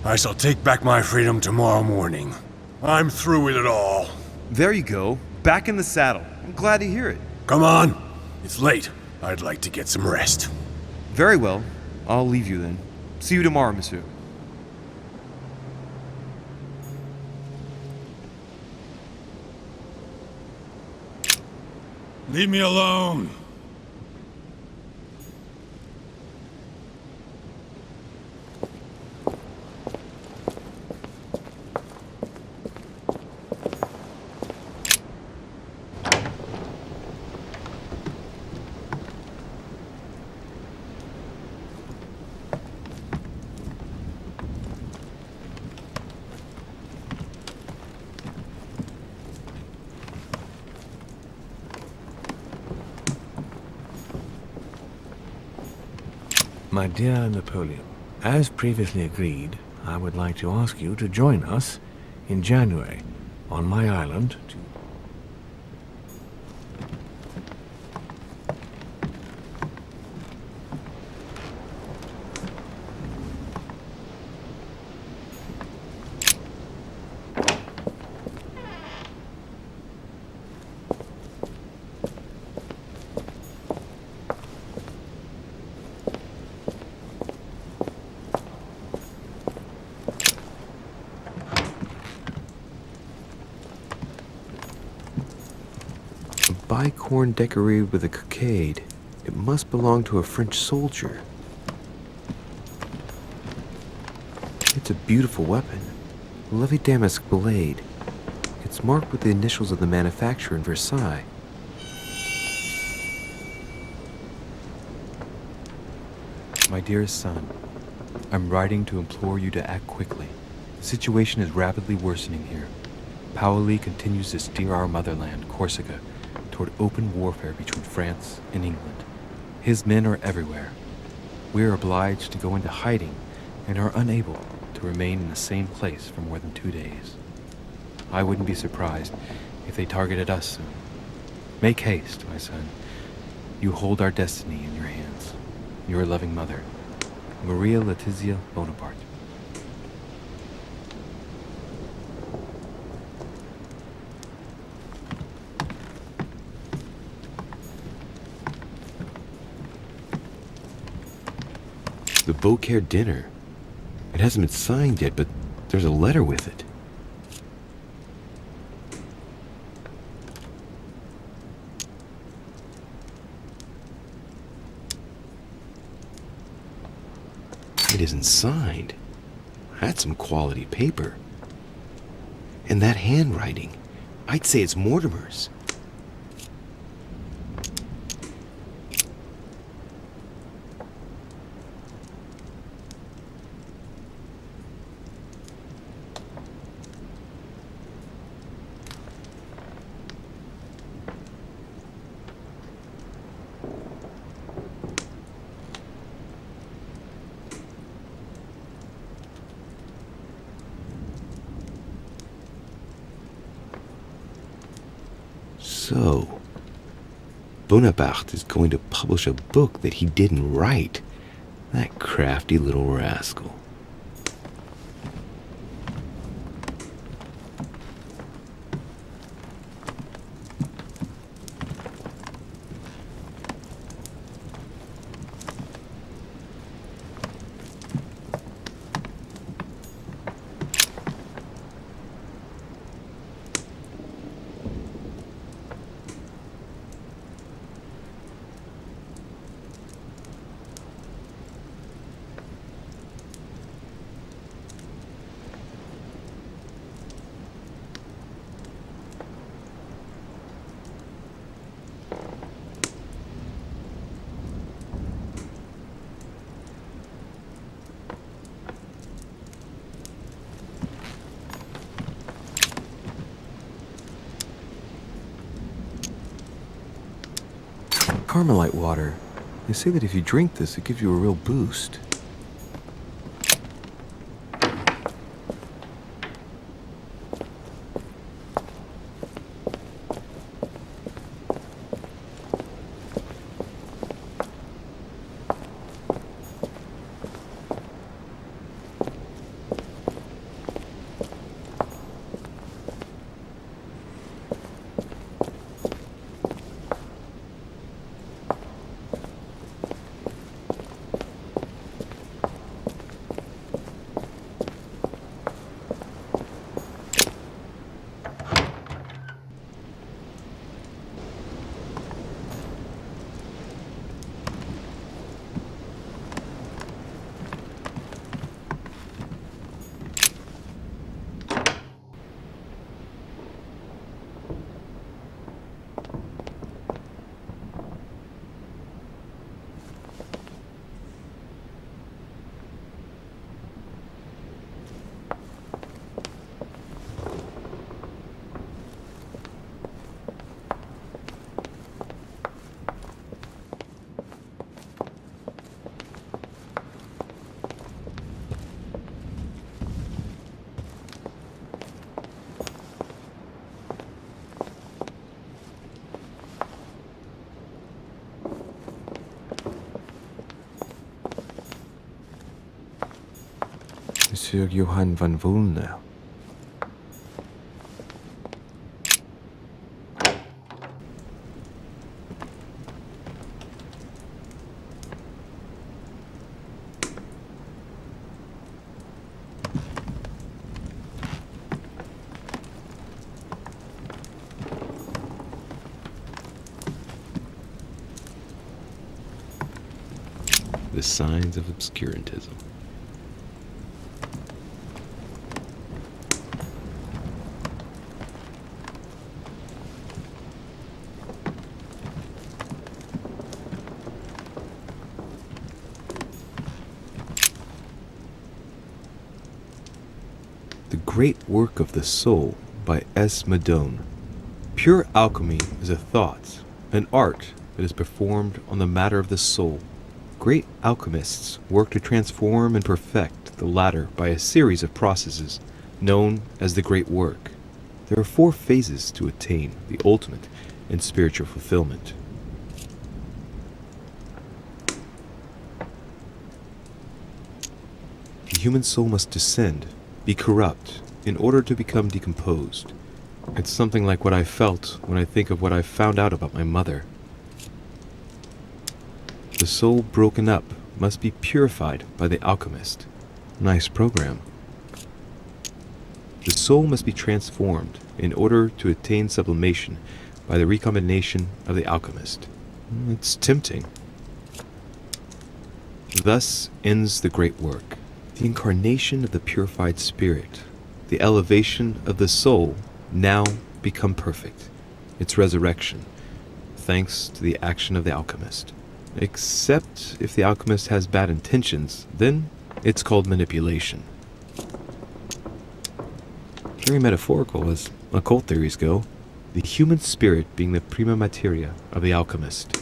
I shall take back my freedom tomorrow morning. I'm through with it all. There you go. Back in the saddle. I'm glad to hear it. Come on. It's late. I'd like to get some rest. Very well. I'll leave you then. See you tomorrow, monsieur. Leave me alone. My dear Napoleon, as previously agreed, I would like to ask you to join us in January on my island to... Bicorn decorated with a cockade. It must belong to a French soldier. It's a beautiful weapon. A lovely damask blade. It's marked with the initials of the manufacturer in Versailles. My dearest son, I'm writing to implore you to act quickly. The situation is rapidly worsening here. Paoli continues to steer our motherland, Corsica, toward open warfare between France and England. His men are everywhere. We are obliged to go into hiding and are unable to remain in the same place for more than 2 days. I wouldn't be surprised if they targeted us soon. Make haste, my son. You hold our destiny in your hands. Your loving mother, Maria Letizia Bonaparte. The Beaucaire dinner. It hasn't been signed yet, but there's a letter with it. It isn't signed. That's some quality paper. And that handwriting, I'd say it's Mortimer's. So, Bonaparte is going to publish a book that he didn't write. That crafty little rascal. Carmelite water. They say that if you drink this, it gives you a real boost. Monsieur Johann van Volner. The signs of obscurantism. The Great Work of the Soul by S. Madone. Pure alchemy is a thought, an art that is performed on the matter of the soul. Great alchemists work to transform and perfect the latter by a series of processes known as the Great Work. There are 4 phases to attain the ultimate, and spiritual fulfillment. The human soul must descend, be corrupt, in order to become decomposed. It's something like what I felt when I think of what I found out about my mother. The soul broken up must be purified by the alchemist. Nice program. The soul must be transformed in order to attain sublimation by the recombination of the alchemist. It's tempting. Thus ends the great work. The incarnation of the purified spirit, the elevation of the soul, now become perfect. Its resurrection, thanks to the action of the alchemist. Except if the alchemist has bad intentions, then it's called manipulation. Very metaphorical as occult theories go, the human spirit being the prima materia of the alchemist.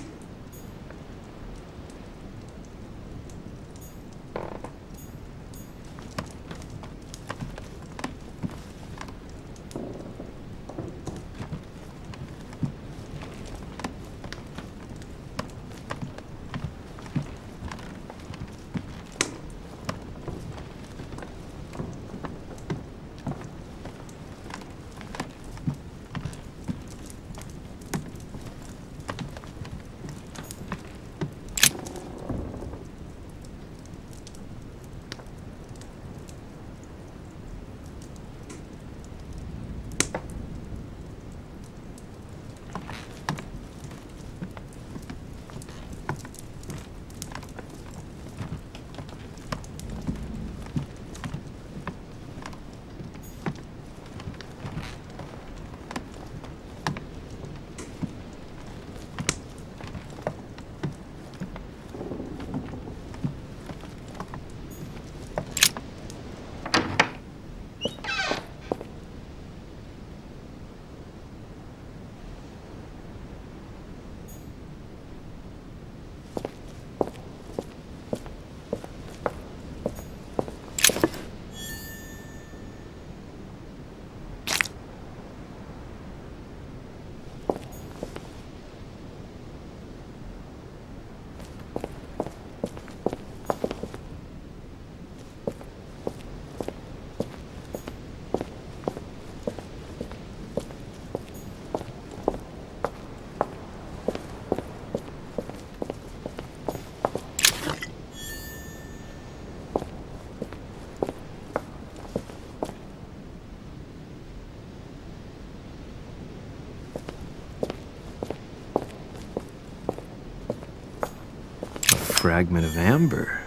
Fragment of amber.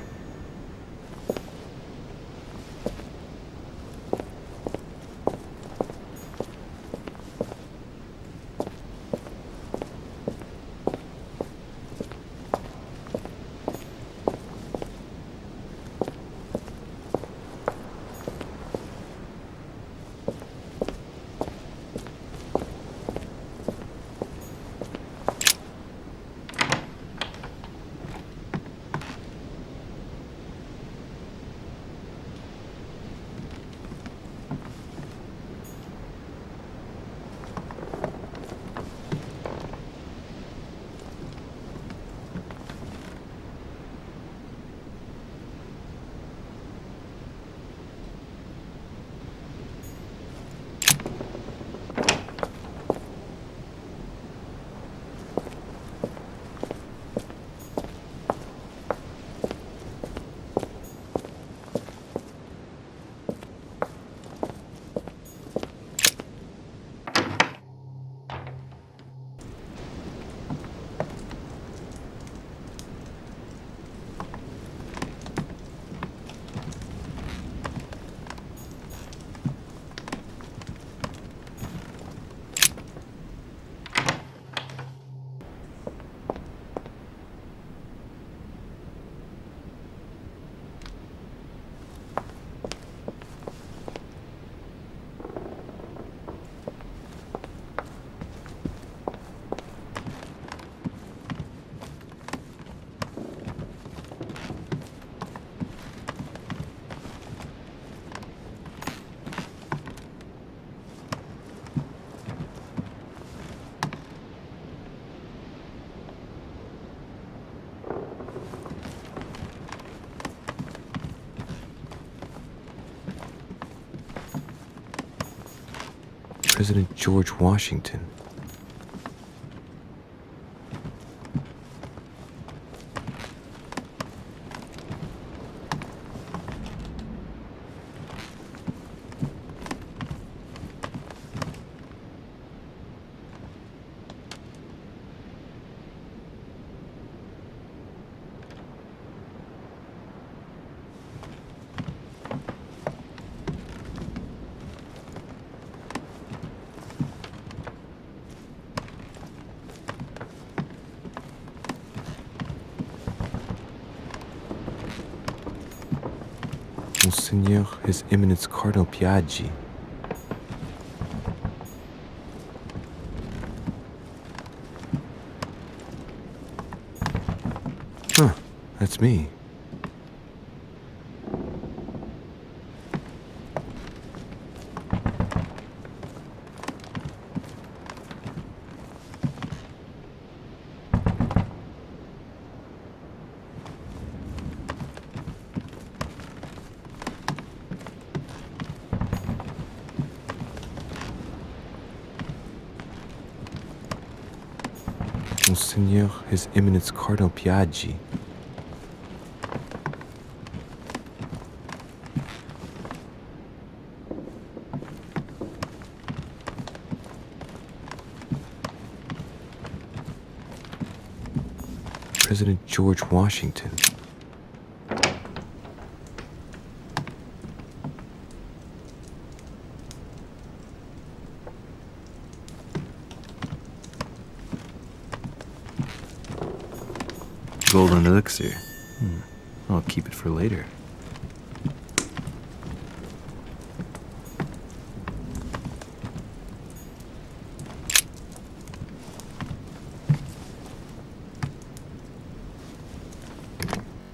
President George Washington. Monseigneur, His Eminence Cardinal Piaggi. Huh, that's me. Monseigneur, His Eminence Cardinal Piaggi. President George Washington. Golden elixir. I'll keep it for later.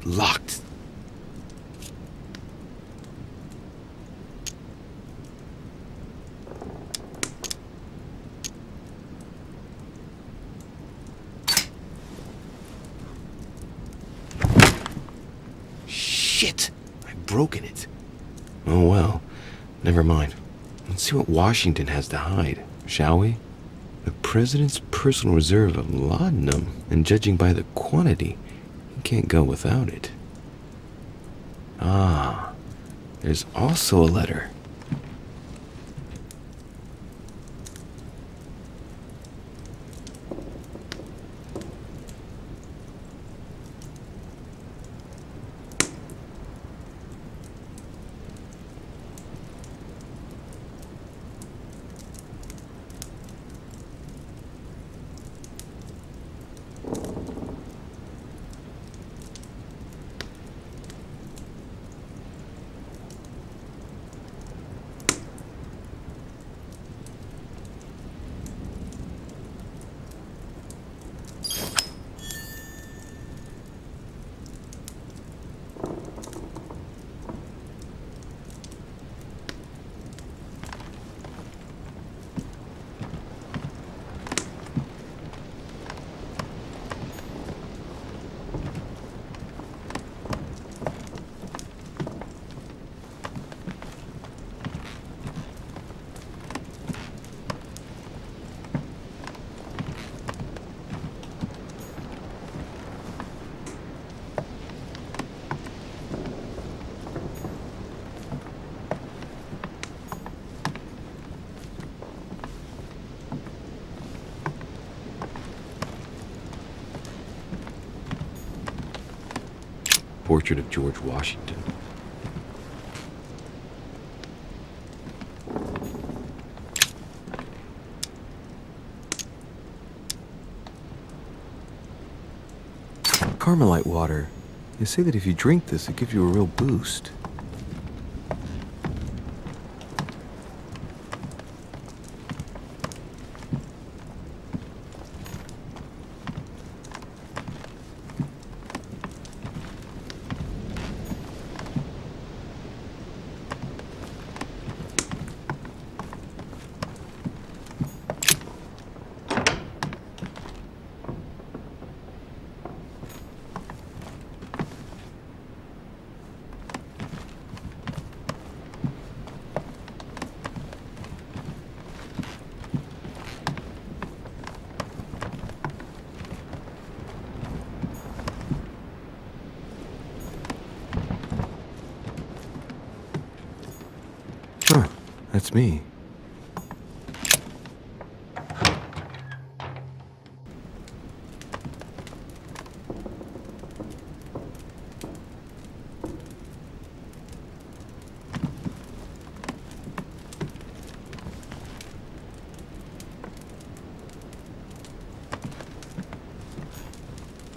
Locked. Shit! I've broken it. Oh well. Never mind. Let's see what Washington has to hide, shall we? The president's personal reserve of laudanum, and judging by the quantity, he can't go without it. Ah, there's also a letter. Portrait of George Washington. Carmelite water. They say that if you drink this, it gives you a real boost. That's me.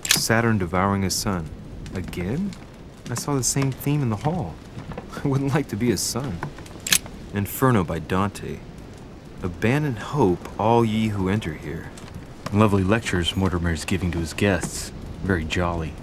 Saturn devouring his son. Again? I saw the same theme in the hall. I wouldn't like to be his son. Inferno by Dante. Abandon hope, all ye who enter here. Lovely lectures Mortimer's giving to his guests. Very jolly.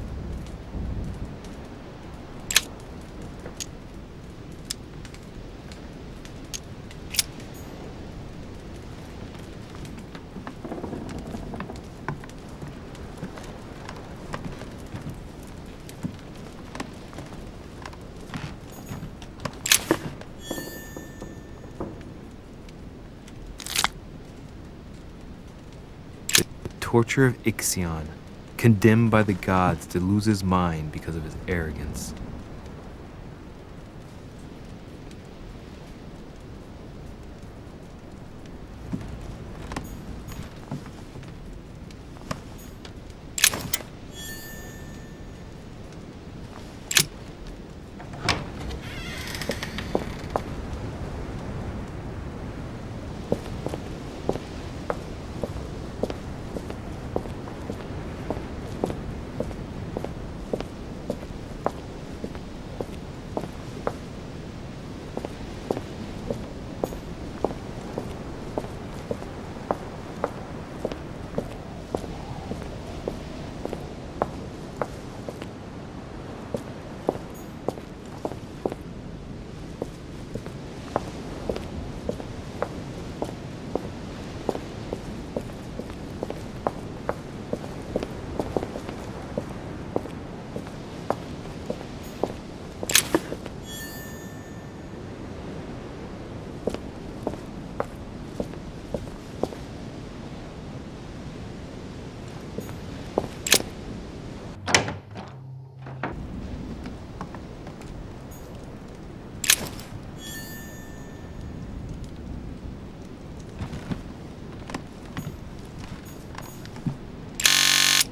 Torture of Ixion, condemned by the gods to lose his mind because of his arrogance.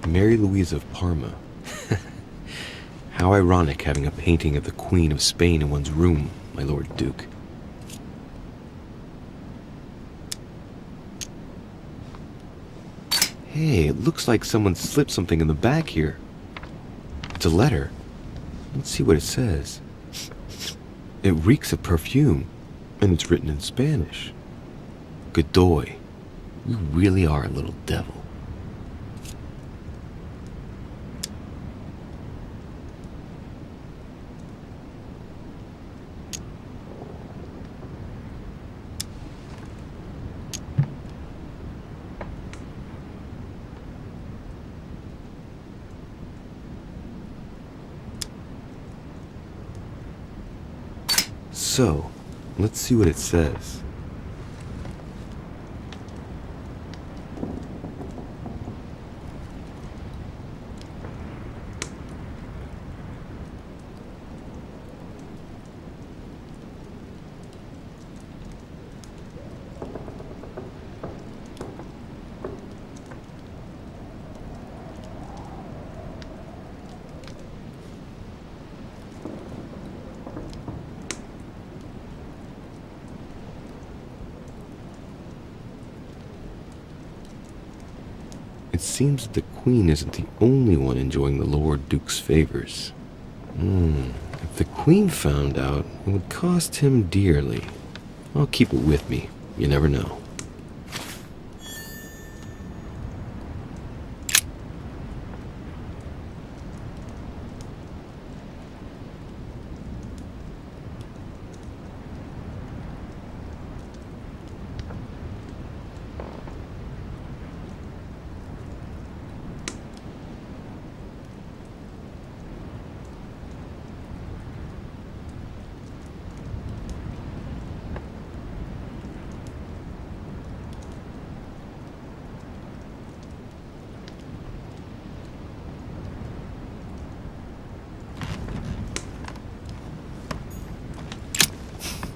Mary Louise of Parma. How ironic having a painting of the Queen of Spain in one's room, my Lord Duke. Hey, it looks like someone slipped something in the back here. It's a letter. Let's see what it says. It reeks of perfume, and it's written in Spanish. Godoy, you really are a little devil. So, let's see what it says. It seems that the Queen isn't the only one enjoying the Lord Duke's favors. If the Queen found out, it would cost him dearly. I'll keep it with me. You never know.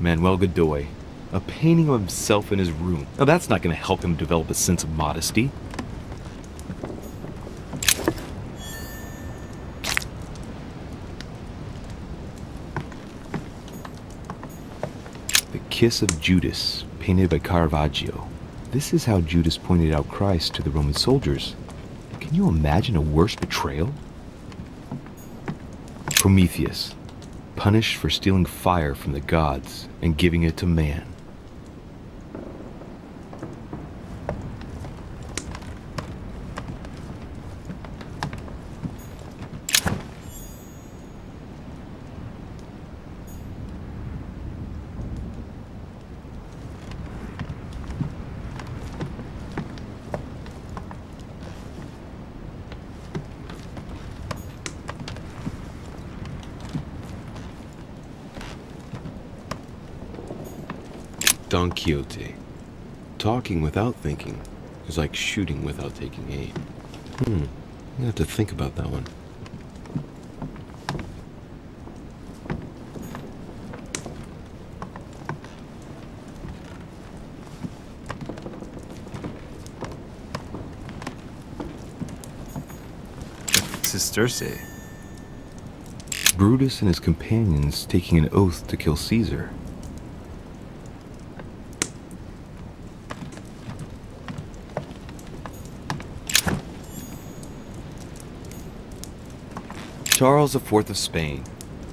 Manuel Godoy, A painting of himself in his room. Now that's not going to help him develop a sense of modesty. The Kiss of Judas, painted by Caravaggio. This is how Judas pointed out Christ to the Roman soldiers. Can you imagine a worse betrayal? Prometheus, punished for stealing fire from the gods and giving it to man. Don Quixote. Talking without thinking is like shooting without taking aim. I have to think about that one. Sisterce. Brutus and his companions taking an oath to kill Caesar. Charles IV of Spain.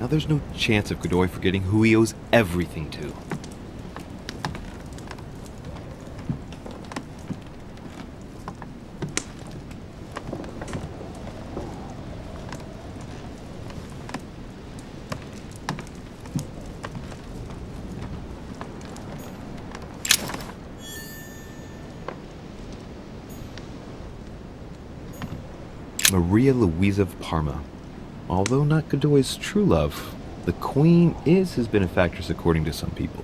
Now there's no chance of Godoy forgetting who he owes everything to. Maria Louisa of Parma. Although not Godoy's true love, the Queen is his benefactress according to some people.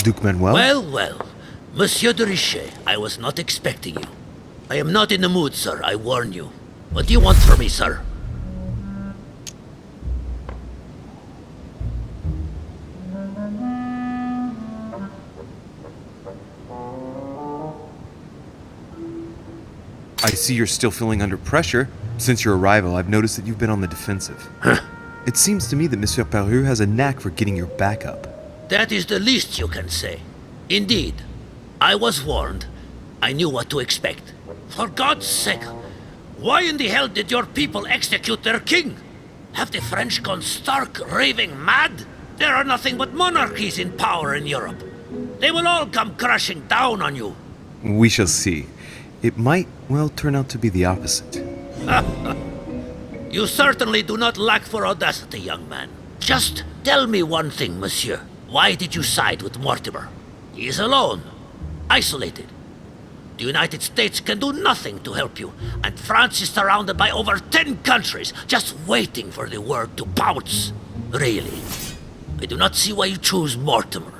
Duke Manuel? Well, Monsieur de Richet, I was not expecting you. I am not in the mood, sir, I warn you. What do you want from me, sir? I see you're still feeling under pressure. Since your arrival, I've noticed that you've been on the defensive. It seems to me that Monsieur Peru has a knack for getting your back up. That is the least you can say. Indeed, I was warned. I knew what to expect. For God's sake, why in the hell did your people execute their king? Have the French gone stark raving mad? There are nothing but monarchies in power in Europe. They will all come crashing down on you. We shall see. It might, well, turn out to be the opposite. You certainly do not lack for audacity, young man. Just tell me one thing, monsieur. Why did you side with Mortimer? He is alone, isolated. The United States can do nothing to help you, and France is surrounded by over 10 countries, just waiting for the word to pounce. Really, I do not see why you choose Mortimer.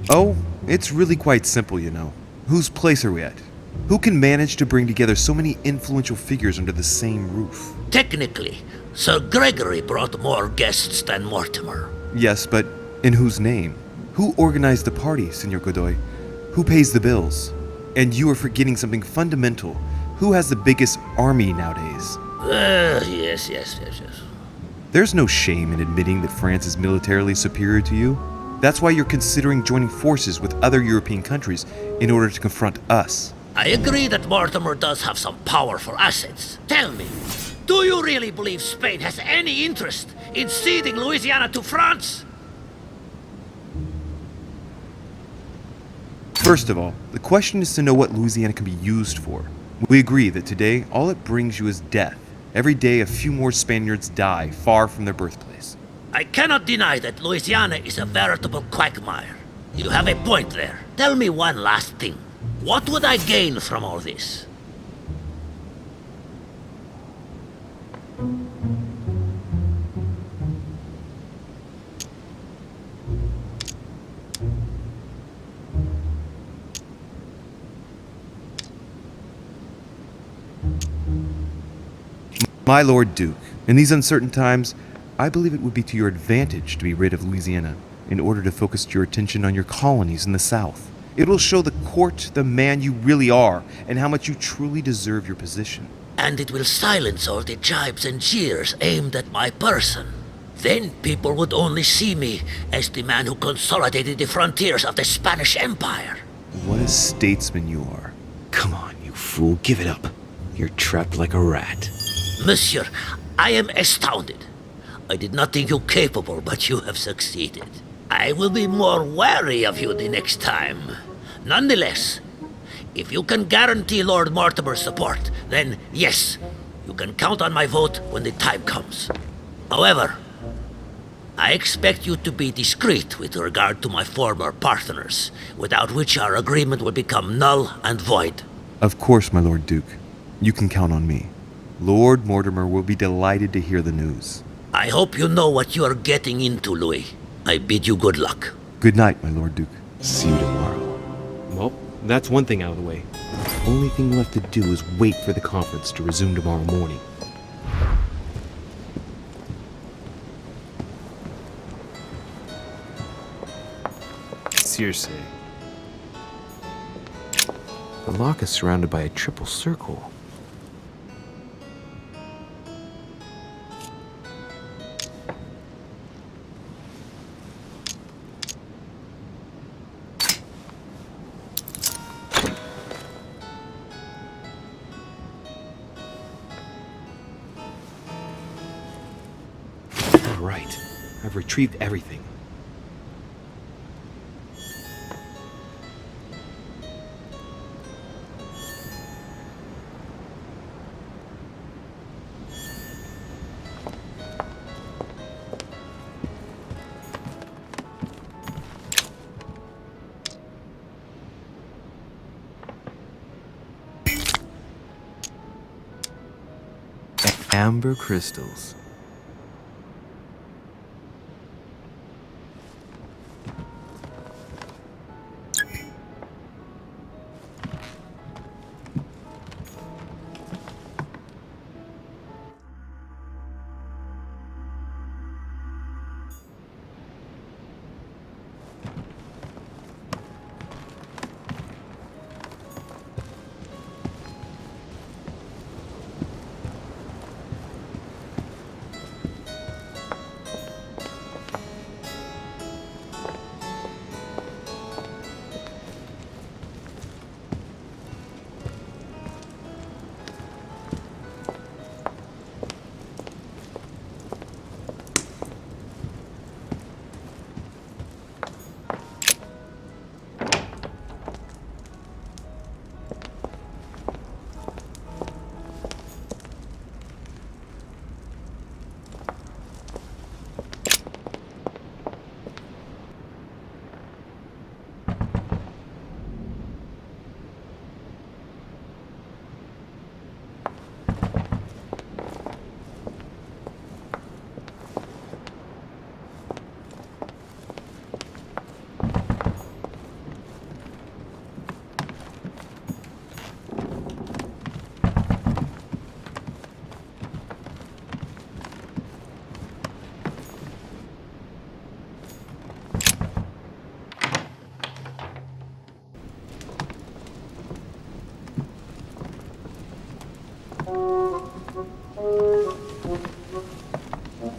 Oh, it's really quite simple, you know. Whose place are we at? Who can manage to bring together so many influential figures under the same roof? Technically, Sir Gregory brought more guests than Mortimer. Yes, but in whose name? Who organized the party, Senor Godoy? Who pays the bills? And you are forgetting something fundamental. Who has the biggest army nowadays? Yes. There's no shame in admitting that France is militarily superior to you. That's why you're considering joining forces with other European countries in order to confront us. I agree that Mortimer does have some powerful assets. Tell me, do you really believe Spain has any interest in ceding Louisiana to France? First of all, the question is to know what Louisiana can be used for. We agree that today, all it brings you is death. Every day, a few more Spaniards die far from their birthplace. I cannot deny that Louisiana is a veritable quagmire. You have a point there. Tell me one last thing. What would I gain from all this? My Lord Duke, in these uncertain times, I believe it would be to your advantage to be rid of Louisiana in order to focus your attention on your colonies in the south. It will show the court the man you really are and how much you truly deserve your position. And it will silence all the jibes and jeers aimed at my person. Then people would only see me as the man who consolidated the frontiers of the Spanish Empire. What a statesman you are. Come on, you fool, give it up. You're trapped like a rat. Monsieur, I am astounded. I did not think you capable, but you have succeeded. I will be more wary of you the next time. Nonetheless, if you can guarantee Lord Mortimer's support, then yes, you can count on my vote when the time comes. However, I expect you to be discreet with regard to my former partners, without which our agreement will become null and void. Of course, my Lord Duke. You can count on me. Lord Mortimer will be delighted to hear the news. I hope you know what you are getting into, Louis. I bid you good luck. Good night, my Lord Duke. See you tomorrow. Well, that's one thing out of the way. The only thing left to do is wait for the conference to resume tomorrow morning. Seriously. The lock is surrounded by a triple circle. Right. I've retrieved everything. Amber crystals.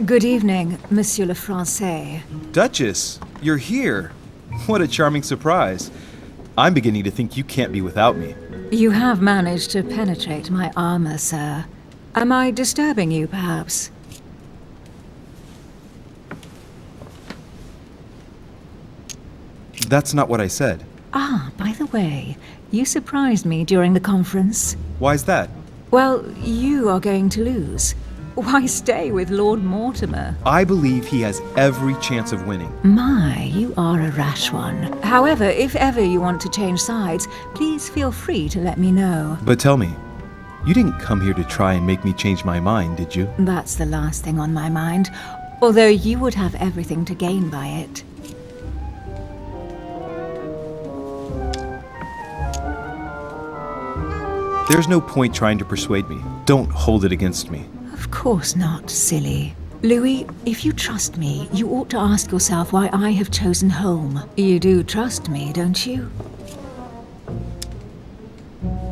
Good evening, Monsieur le Français. Duchess, you're here. What a charming surprise. I'm beginning to think you can't be without me. You have managed to penetrate my armor, sir. Am I disturbing you, perhaps? That's not what I said. Ah, by the way, you surprised me during the conference. Why's that? Well, you are going to lose. Why stay with Lord Mortimer? I believe he has every chance of winning. My, you are a rash one. However, if ever you want to change sides, please feel free to let me know. But tell me, you didn't come here to try and make me change my mind, did you? That's the last thing on my mind, although you would have everything to gain by it. There's no point trying to persuade me. Don't hold it against me. Of course not, silly. Louis, if you trust me, you ought to ask yourself why I have chosen home. You do trust me, don't you?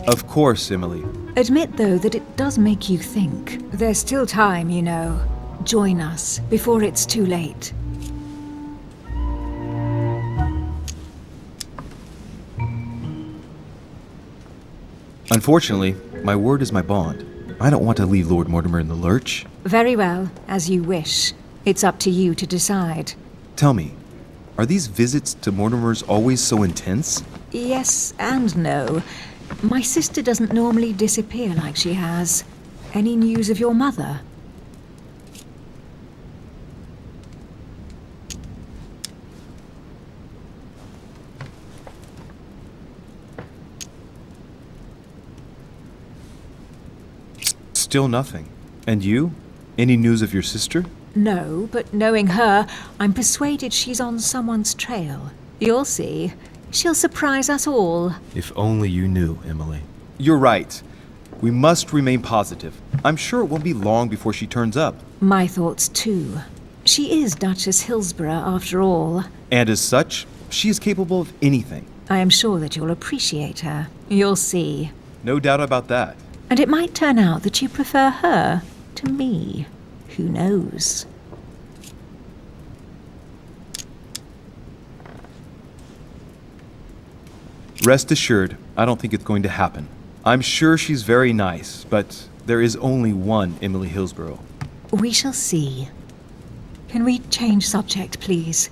Of course, Emily. Admit, though, that it does make you think. There's still time, you know. Join us before it's too late. Unfortunately, my word is my bond. I don't want to leave Lord Mortimer in the lurch. Very well, as you wish. It's up to you to decide. Tell me, are these visits to Mortimer's always so intense? Yes and no. My sister doesn't normally disappear like she has. Any news of your mother? Still nothing. And you? Any news of your sister? No, but knowing her, I'm persuaded she's on someone's trail. You'll see. She'll surprise us all. If only you knew, Emily. You're right. We must remain positive. I'm sure it won't be long before she turns up. My thoughts, too. She is Duchess Hillsborough, after all. And as such, she is capable of anything. I am sure that you'll appreciate her. You'll see. No doubt about that. And it might turn out that you prefer her to me. Who knows? Rest assured, I don't think it's going to happen. I'm sure she's very nice, but there is only one Emily Hillsborough. We shall see. Can we change subject, please?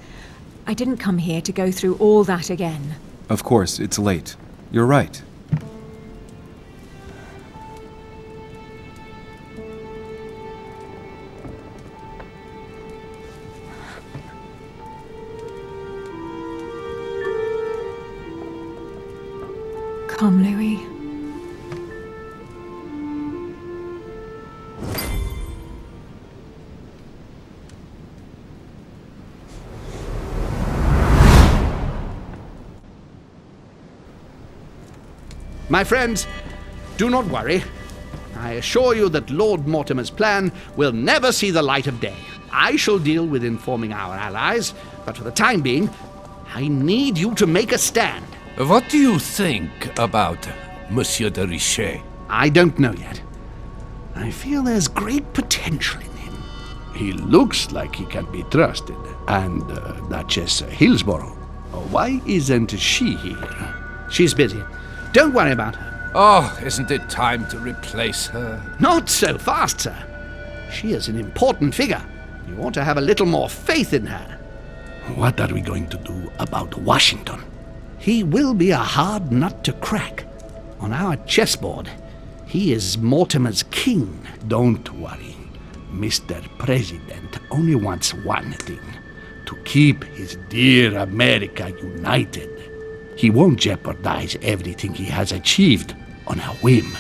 I didn't come here to go through all that again. Of course, it's late. You're right. Come, Louis. My friends, do not worry. I assure you that Lord Mortimer's plan will never see the light of day. I shall deal with informing our allies, but for the time being, I need you to make a stand. What do you think about Monsieur de Richet? I don't know yet. I feel there's great potential in him. He looks like he can be trusted. And Duchess Hillsborough, why isn't she here? She's busy. Don't worry about her. Oh, isn't it time to replace her? Not so fast, sir. She is an important figure. You ought to have a little more faith in her. What are we going to do about Washington? He will be a hard nut to crack. On our chessboard, he is Mortimer's king. Don't worry. Mr. President only wants one thing: to keep his dear America united. He won't jeopardize everything he has achieved on a whim.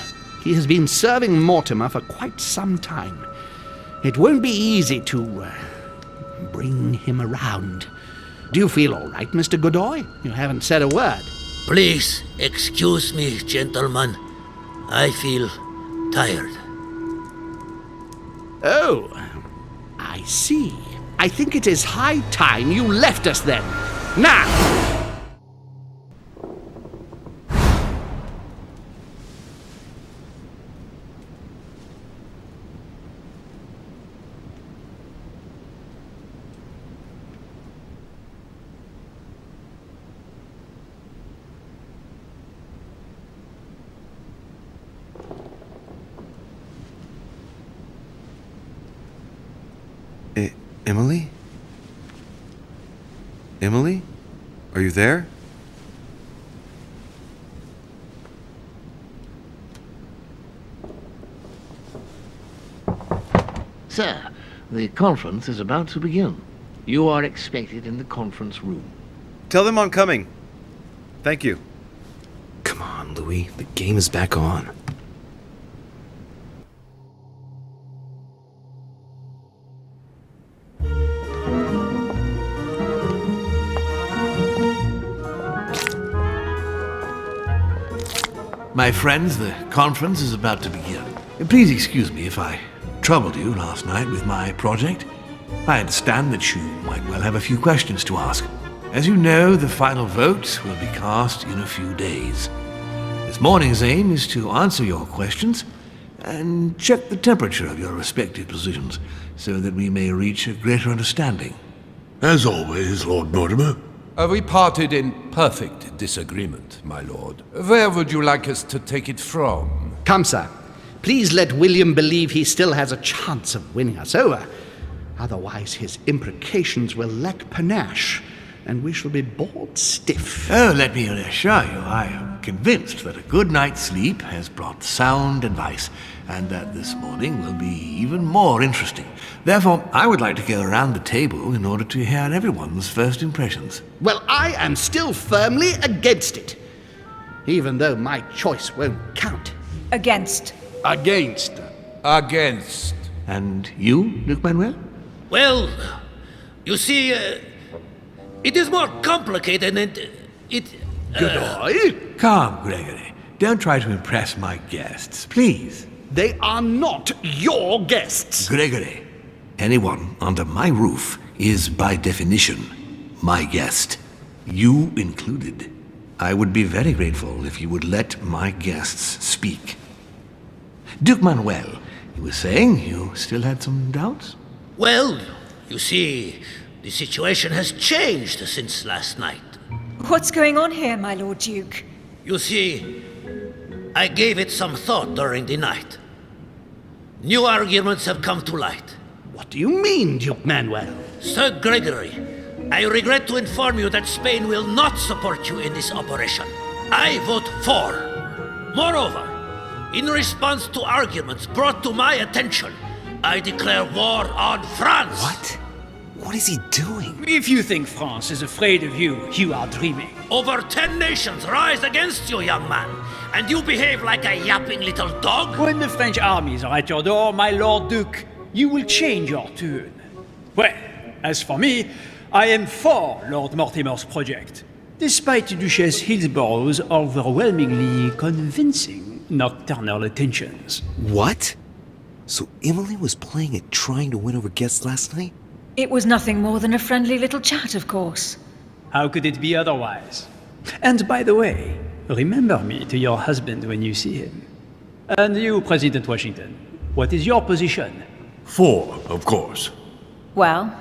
He has been serving Mortimer for quite some time. It won't be easy to bring him around. Do you feel all right, Mr. Godoy? You haven't said a word. Please excuse me, gentlemen. I feel tired. Oh, I see. I think it is high time you left us then. Now! Emily? Emily? Are you there? Sir, the conference is about to begin. You are expected in the conference room. Tell them I'm coming. Thank you. Come on, Louis. The game is back on. My friends, the conference is about to begin. Please excuse me if I troubled you last night with my project. I understand that you might well have a few questions to ask. As you know, the final vote will be cast in a few days. This morning's aim is to answer your questions and check the temperature of your respective positions so that we may reach a greater understanding. As always, Lord Mortimer. We parted in perfect disagreement, my lord. Where would you like us to take it from? Come, sir. Please let William believe he still has a chance of winning us over. Otherwise, his imprecations will lack panache, and we shall be bored stiff. Oh, let me assure you, I am convinced that a good night's sleep has brought sound advice, and that this morning will be even more interesting. Therefore, I would like to go around the table in order to hear everyone's first impressions. Well, I am still firmly against it, even though my choice won't count. Against. Against. Against. And you, Duke Manuel? Well, you see, it is more complicated and it... Godoy? Calm, Gregory. Don't try to impress my guests, please. They are not your guests. Gregory, anyone under my roof is by definition my guest. You included. I would be very grateful if you would let my guests speak. Duke Manuel, you were saying you still had some doubts? Well, you see, the situation has changed since last night. What's going on here, my Lord Duke? You see, I gave it some thought during the night. New arguments have come to light. What do you mean, Duke Manuel? Sir Gregory, I regret to inform you that Spain will not support you in this operation. I vote for. Moreover, in response to arguments brought to my attention, I declare war on France. What? What is he doing? If you think France is afraid of you, you are dreaming. Over 10 nations rise against you, young man, and you behave like a yapping little dog? When the French armies are at your door, my Lord Duke, you will change your tune. Well, as for me, I am for Lord Mortimer's project. despite Duchess Hillsborough's overwhelmingly convincing nocturnal attentions. What? So Emily was playing at trying to win over guests last night? It was nothing more than a friendly little chat, of course. How could it be otherwise? And by the way, remember me to your husband when you see him. And you, President Washington, what is your position? 4, of course. Well,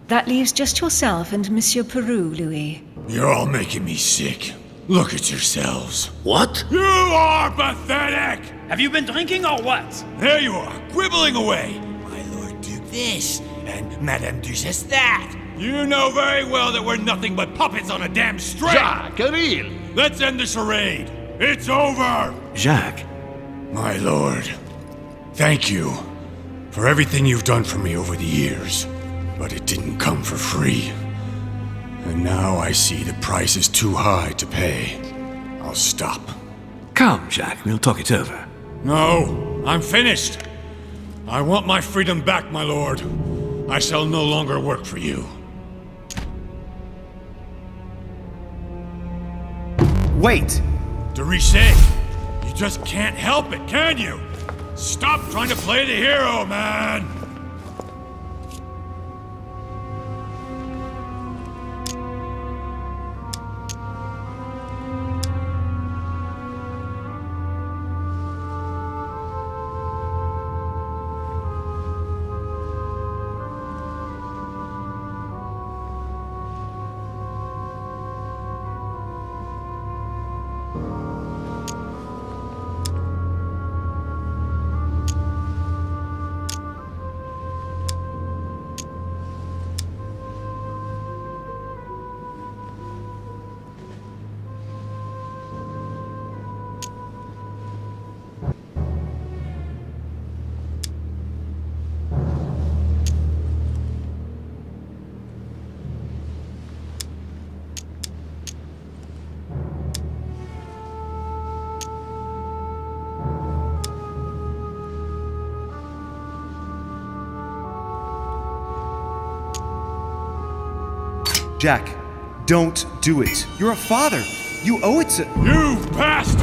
that leaves just yourself and Monsieur Peru, Louis. You're all making me sick. Look at yourselves. What? You are pathetic! Have you been drinking or what? There you are, quibbling away. My Lord Duke this, and Madame Duchess that. You know very well that we're nothing but puppets on a damn string! Jacques, really? Let's end the charade. It's over! Jacques. My lord, thank you for everything you've done for me over the years. But it didn't come for free. And now I see the price is too high to pay. I'll stop. Come, Jacques, we'll talk it over. No, I'm finished. I want my freedom back, my lord. I shall no longer work for you. Wait! De Richet, you just can't help it, can you? Stop trying to play the hero, man! Jack, don't do it. You're a father. You owe it to... You bastard!